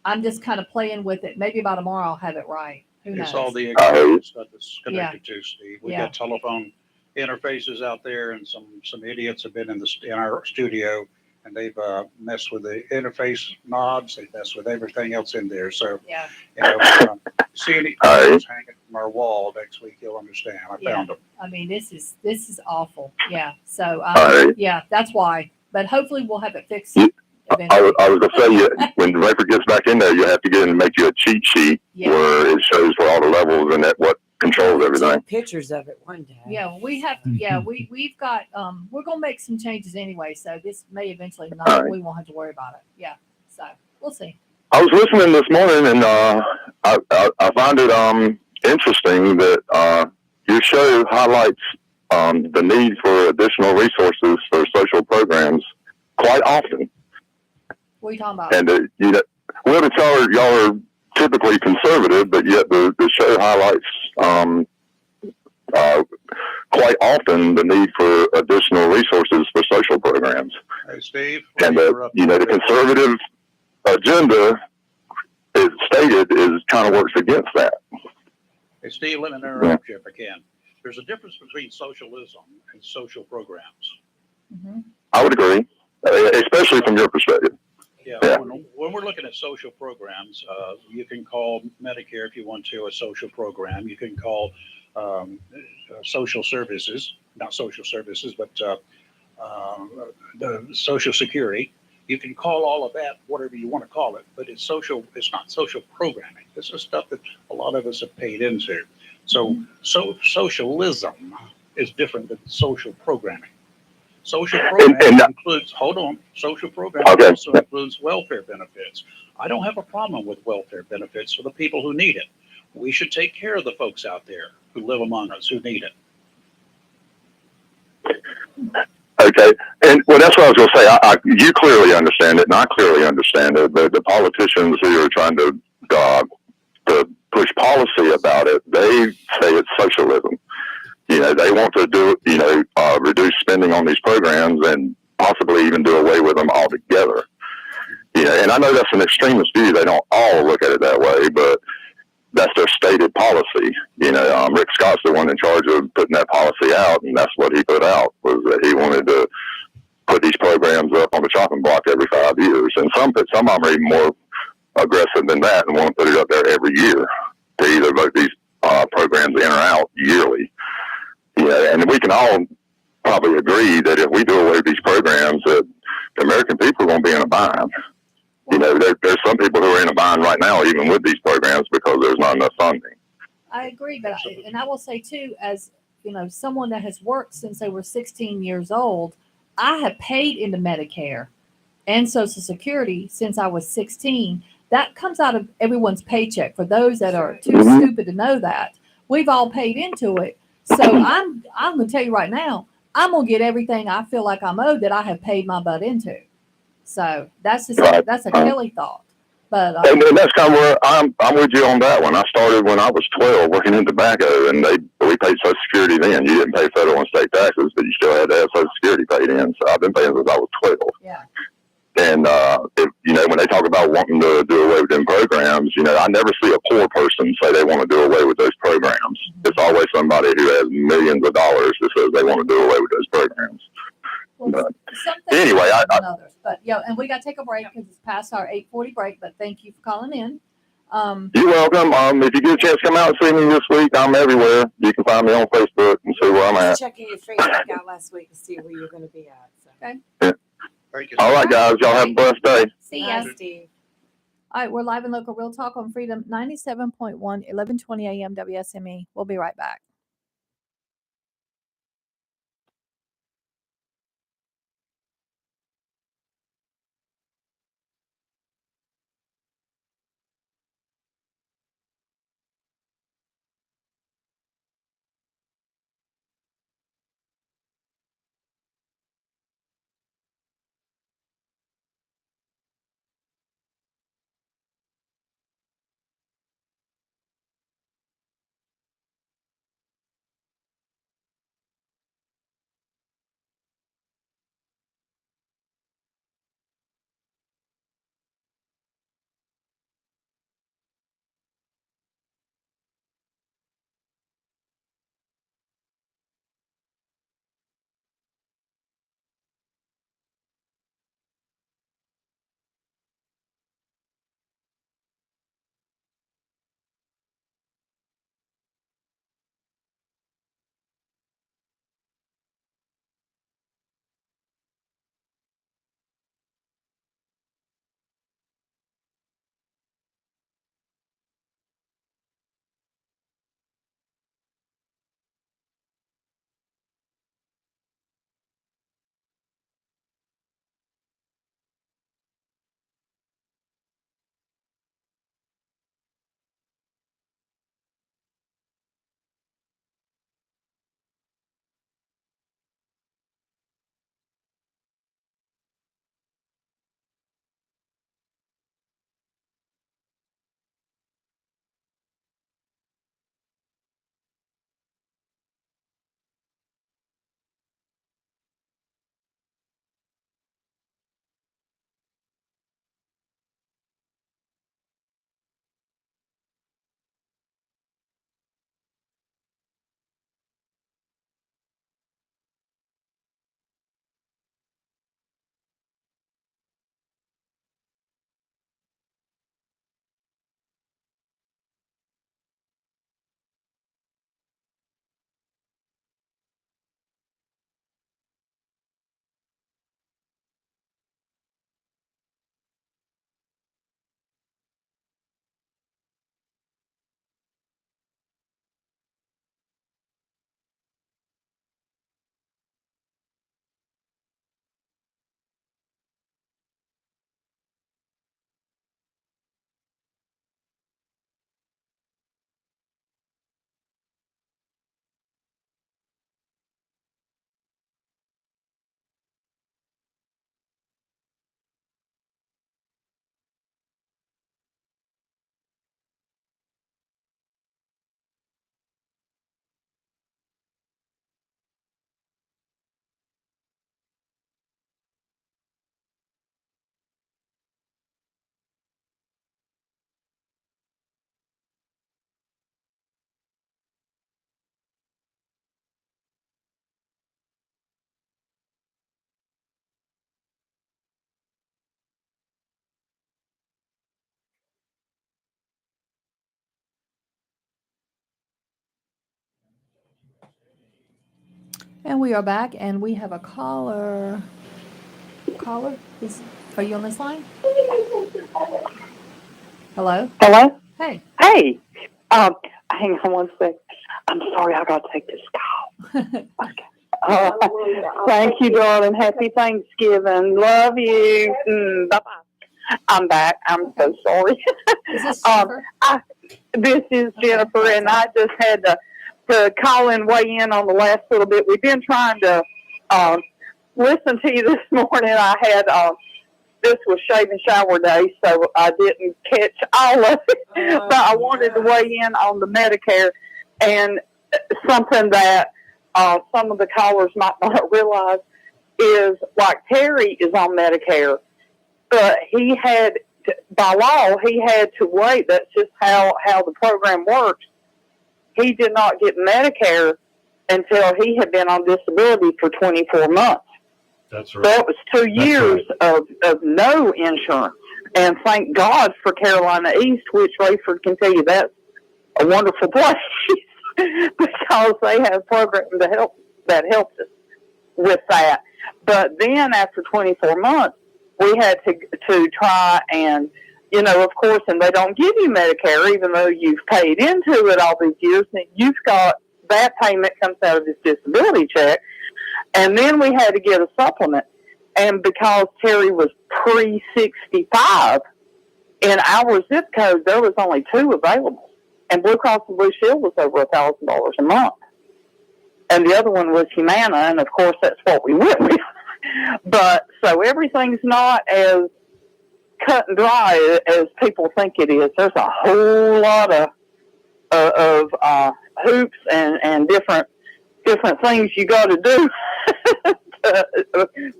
I'm just kind of playing with it. Maybe by tomorrow I'll have it right. Who It's all knows? the I hear you. stuff that's connected to, Steve. We Yeah. got telephone interfaces out there, and some idiots have been in our studio, and they've messed with the interface knobs. They messed with everything else in there. So Yeah. See any All right. pictures hanging from our wall next week, you'll understand. I Yeah. found them. I mean, this is awful. Yeah. So, All right. yeah, that's why. But hopefully we'll have it fixed You- eventually. I was gonna say, when the record gets back in there, you have to get in and make you a cheat sheet Yeah. where it shows where all the levels and what controls We everything. take pictures of it one day. Yeah, we have. Yeah, we've got. We're gonna make some changes anyway, so this may eventually All not. right. We won't have to worry about it. Yeah. So we'll see. I was listening this morning, and I find it interesting that your show highlights the need for additional resources for social programs quite often. What are you talking about? And well, that y'all are typically conservative, but yet the show highlights quite often the need for additional resources for social programs. Hey, Steve. And the conservative agenda is stated is kind of works against that. Hey, Steve, let me interrupt you if I can. There's a difference between socialism and social programs. Mm-hmm. I would agree, especially from your perspective. Yeah, Yeah. when we're looking at social programs, you can call Medicare if you want to a social program. You can call social services, not social services, but the Social Security. You can call all of that whatever you want to call it, but it's social. It's not social programming. This is stuff that a lot of us have paid into. So socialism is different than social programming. Social programming includes, hold on, social programming also includes welfare benefits. I don't have a problem with welfare benefits for the people who need it. We should take care of the folks out there who live among us who need it. Okay, and well, that's what I was going to say. You clearly understand it, and I clearly understand it. But the politicians who are trying to push policy about it, they say it's socialism. They want to reduce spending on these programs and possibly even do away with them altogether. And I know that's an extremist view. They don't all look at it that way, but that's their stated policy. Rick Scott's the one in charge of putting that policy out, and that's what he put out, was that he wanted to put these programs up on the chopping block every 5 years. And some of them are even more aggressive than that and want to put it up there every year to either vote these programs in or out yearly. And we can all probably agree that if we do away with these programs, that the American people are going to be in a bind. There's some people who are in a bind right now, even with these programs, because there's not enough funding. I agree, but I will say too, as someone that has worked since they were 16 years old, I have paid into Medicare and Social Security since I was 16. That comes out of everyone's paycheck. For those that are too stupid to know that, we've all paid into it. So I'm going to tell you right now, I'm going to get everything I feel like I'm owed that I have paid my butt into. So that's just that's a Kelly thought. But and that's kind of where I'm with you on that one. I started when I was 12 working in tobacco, and we paid Social Security then. You didn't pay federal and state taxes, but you still had to have Social Security paid in. So I've been paying since I was 12. Yeah. And when they talk about wanting to do away with them programs, I never see a poor person say they want to do away with those programs. Mm-hmm. It's always somebody who has millions of dollars that says they want to do away with those programs. Well, anyway, others. But and we got to take a break because it's past our 8:40 break. But thank you for calling in. You're welcome. If you get a chance to come out and see me this week, I'm everywhere. You can find me on Facebook and see where I'm at. Checking your Facebook out last week to see where you're going to be at. So. Okay. Yeah. All right, guys. Y'all have a blessed day. See ya. Steve. All right, we're live in Local Real Talk on Freedom 97.1, 1120 a.m. WSME. We'll be right back. And we are back, and we have a caller. Caller, are you on this line? Hello? Hello? Hey. Hey, hang on one sec. I'm sorry, I got to take this call. Uh, thank you, darling. Happy Thanksgiving. Love you. Bye-bye. I'm back. I'm so sorry. Is this Jennifer? This is Jennifer, and I just had to call and weigh in on the last little bit. We've been trying to listen to you this morning. I had this was shave and shower day, so I didn't catch all of it. But I wanted to weigh in on the Medicare and something that some of the callers might not realize is like Terry is on Medicare, but he had by law he had to wait. That's just how the program works. He did not get Medicare until he had been on disability for 24 months. That's right. So it was 2 years of no insurance. And thank God for Carolina East, which Rayford can tell you that's a wonderful place because they have programs that helps us with that. But then after 24 months, we had to try and, of course, and they don't give you Medicare, even though you've paid into it all these years, and you've got that payment comes out of this disability check. And then we had to get a supplement. And because Terry was pre-65, in our zip code, there was only 2 available. And Blue Cross and Blue Shield was over $1,000 a month. And the other one was Humana, and of course that's what we went with. But so everything's not as cut and dry as people think it is. There's a whole lot of hoops and different things you got to do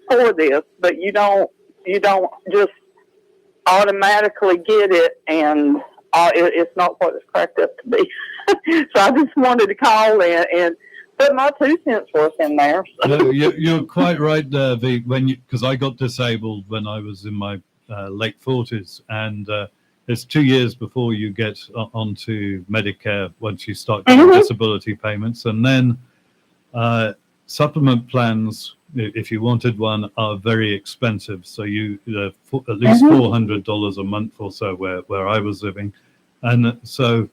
for this, but you don't just automatically get it, and it's not what it's cracked up to be. So I just wanted to call in and put my 2 cents worth in there. No, you're quite right there, because I got disabled when I was in my late 40s, and it's 2 years before you get onto Medicare once you start getting disability payments, and then supplement plans, if you wanted one, are very expensive. So at least $400 a month or so where I was living, and so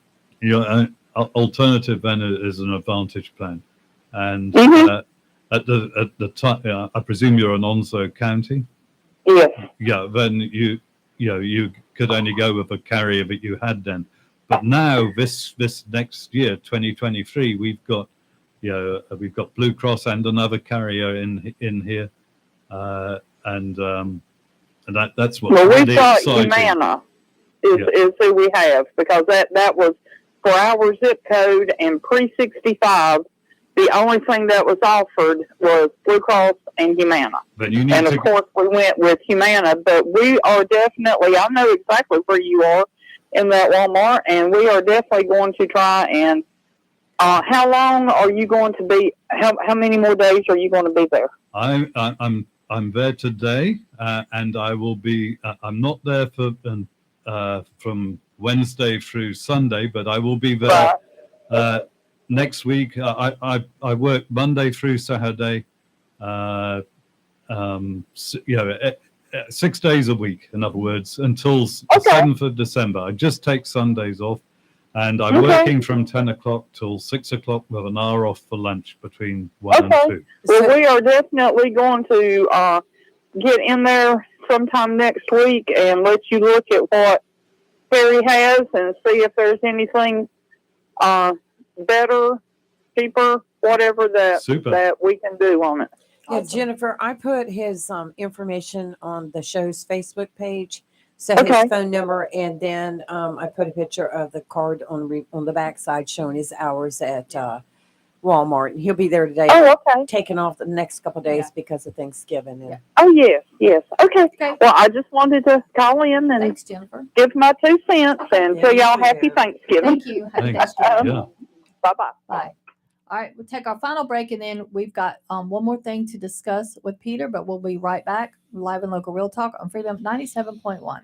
alternative then is an Advantage plan, and at the time, I presume you're in Onslow County. Yes. Yeah, then you could only go with a carrier that you had then. But now this next year, 2023, we've got Blue Cross and another carrier in here, and that's what. Well, really we've got exciting. Humana is who we have, because that was for our zip code, and pre-65. The only thing that was offered was Blue Cross and Humana. And of course, we went with Humana, but we are definitely, I know exactly where you are in that Walmart, and we are definitely going to try and, how long are you going to be, how many more days are you going to be there? I'm there today, and I will be, I'm not there from Wednesday through Sunday, but I will be there, next week. I work Monday through Saturday, 6 days a week, in other words, until 7th of December. I just take Sundays off, and I'm working from 10 o'clock till 6 o'clock with an hour off for lunch between 1 and 2. Well, we are definitely going to get in there sometime next week and let you look at what Perry has and see if there's anything better, cheaper, whatever that we can do on it. Yeah, Awesome. Jennifer, I put his information on the show's Facebook page. So his phone number, and then I put a picture of the card on the backside showing his hours at Walmart. And he'll be there today. Oh, okay. Taking off the next couple of days because of Thanksgiving. And Oh, yes. Okay. Well, I just wanted to call in and Thanks, Jennifer. give my 2 cents and tell y'all happy Thanksgiving. Thank you. Happy Thanks. Thanksgiving. Yeah. Bye-bye. Bye. All right, we'll take our final break, and then we've got one more thing to discuss with Peter, but we'll be right back live and local Real Talk on Freedom 97.1.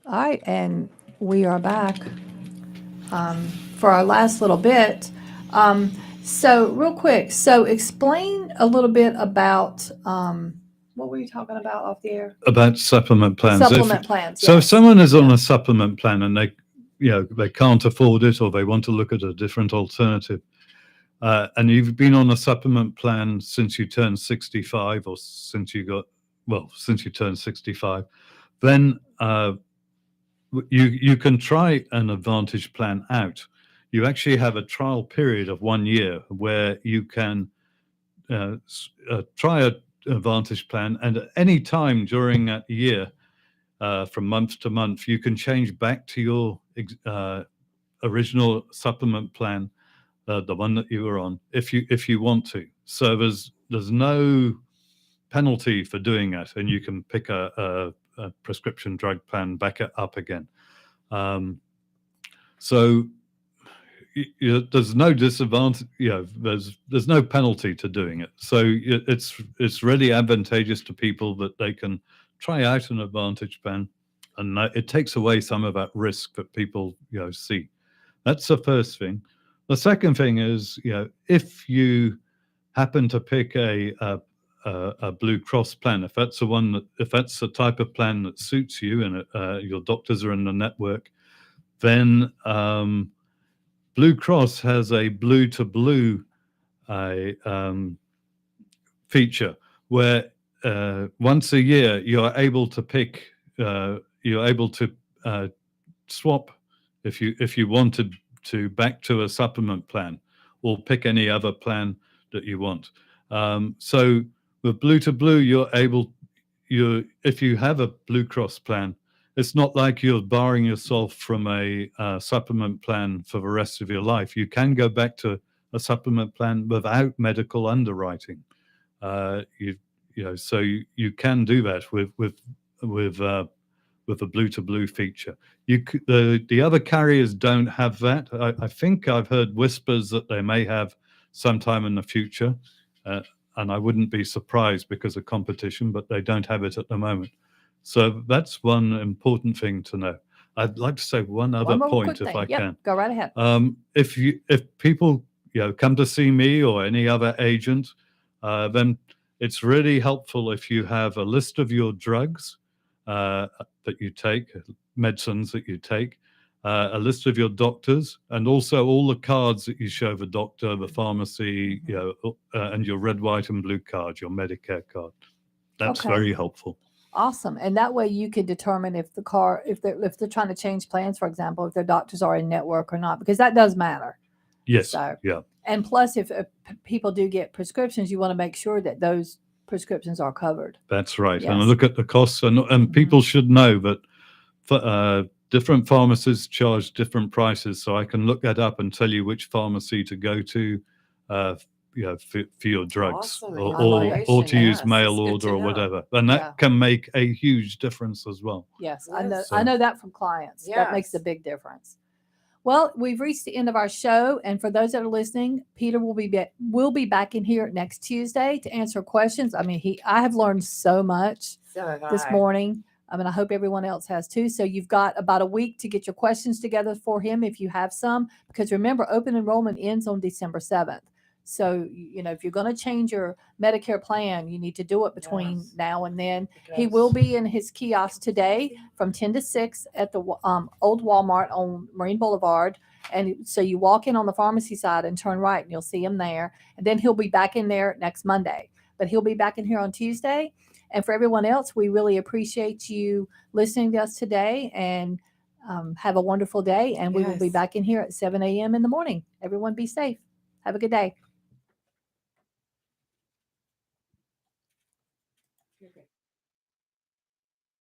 All right, and we are back for our last little bit. So real quick, so explain a little bit about what were you talking about off the air? About supplement plans. Supplement plans. So if Yes. someone is on Yeah. a supplement plan and they can't afford it, or they want to look at a different alternative, and you've been on a supplement plan since you turned 65, or since you turned 65, then you can try an Advantage plan out. You actually have a trial period of 1 year where you can try an Advantage plan, and at any time during that year, from month to month, you can change back to your original supplement plan, the one that you were on, if you want to. So there's no penalty for doing that, and you can pick a prescription drug plan back up again. So there's no disadvantage. There's no penalty to doing it. So it's really advantageous to people that they can try out an Advantage plan, and it takes away some of that risk that people see. That's the first thing. The second thing is, if you happen to pick a Blue Cross plan, if that's the type of plan that suits you, and your doctors are in the network, then Blue Cross has a blue to blue feature where once a year you're able to swap, if you wanted to, back to a supplement plan, or pick any other plan that you want. So with blue to blue, if you have a Blue Cross plan, it's not like you're barring yourself from a supplement plan for the rest of your life. You can go back to a supplement plan without medical underwriting. So you can do that with the blue to blue feature. The other carriers don't have that. I think I've heard whispers that they may have sometime in the future, and I wouldn't be surprised because of competition, but they don't have it at the moment. So that's one important thing to know. I'd like to say one other point, if I can. Go right ahead. If people come to see me or any other agent, then it's really helpful if you have a list of your drugs that you take, medicines that you take, a list of your doctors, and also all the cards that you show the doctor, the pharmacy, and your red, white, and blue card, your Medicare card. That's very helpful. Awesome. And that way you can determine if they're trying to change plans, for example, if their doctors are in network or not, because that does matter. Yes. So, yeah. And plus, if people do get prescriptions, you want to make sure that those prescriptions are covered. That's right. Yes. And look at the costs, and people should know that different pharmacies charge different prices. So I can look that up and tell you which pharmacy to go to, for your drugs, Awesome. or to use Yes, mail it's good order to or know. whatever. And that can make a huge difference as well. Yes, Yes. I know that from clients. That makes a Yes. big difference. Well, we've reached the end of our show, and for those that are listening, Peter will be back in here next Tuesday to answer questions. I mean, I have learned so much So have this I. morning. I mean, I hope everyone else has too. So you've got about a week to get your questions together for him if you have some, because remember, open enrollment ends on December 7th. So, if you're going to change your Medicare plan, you need to do it between Yes. now and then. He will be in his kiosk today from 10 to 6 at the old Walmart on Marine Boulevard. And so you walk in on the pharmacy side and turn right, and you'll see him there. And then he'll be back in there next Monday. But he'll be back in here on Tuesday. And for everyone else, we really appreciate you listening to us today, and have a wonderful day. And we will be Yes. back in here at 7 a.m. in the morning. Everyone be safe. Have a good day.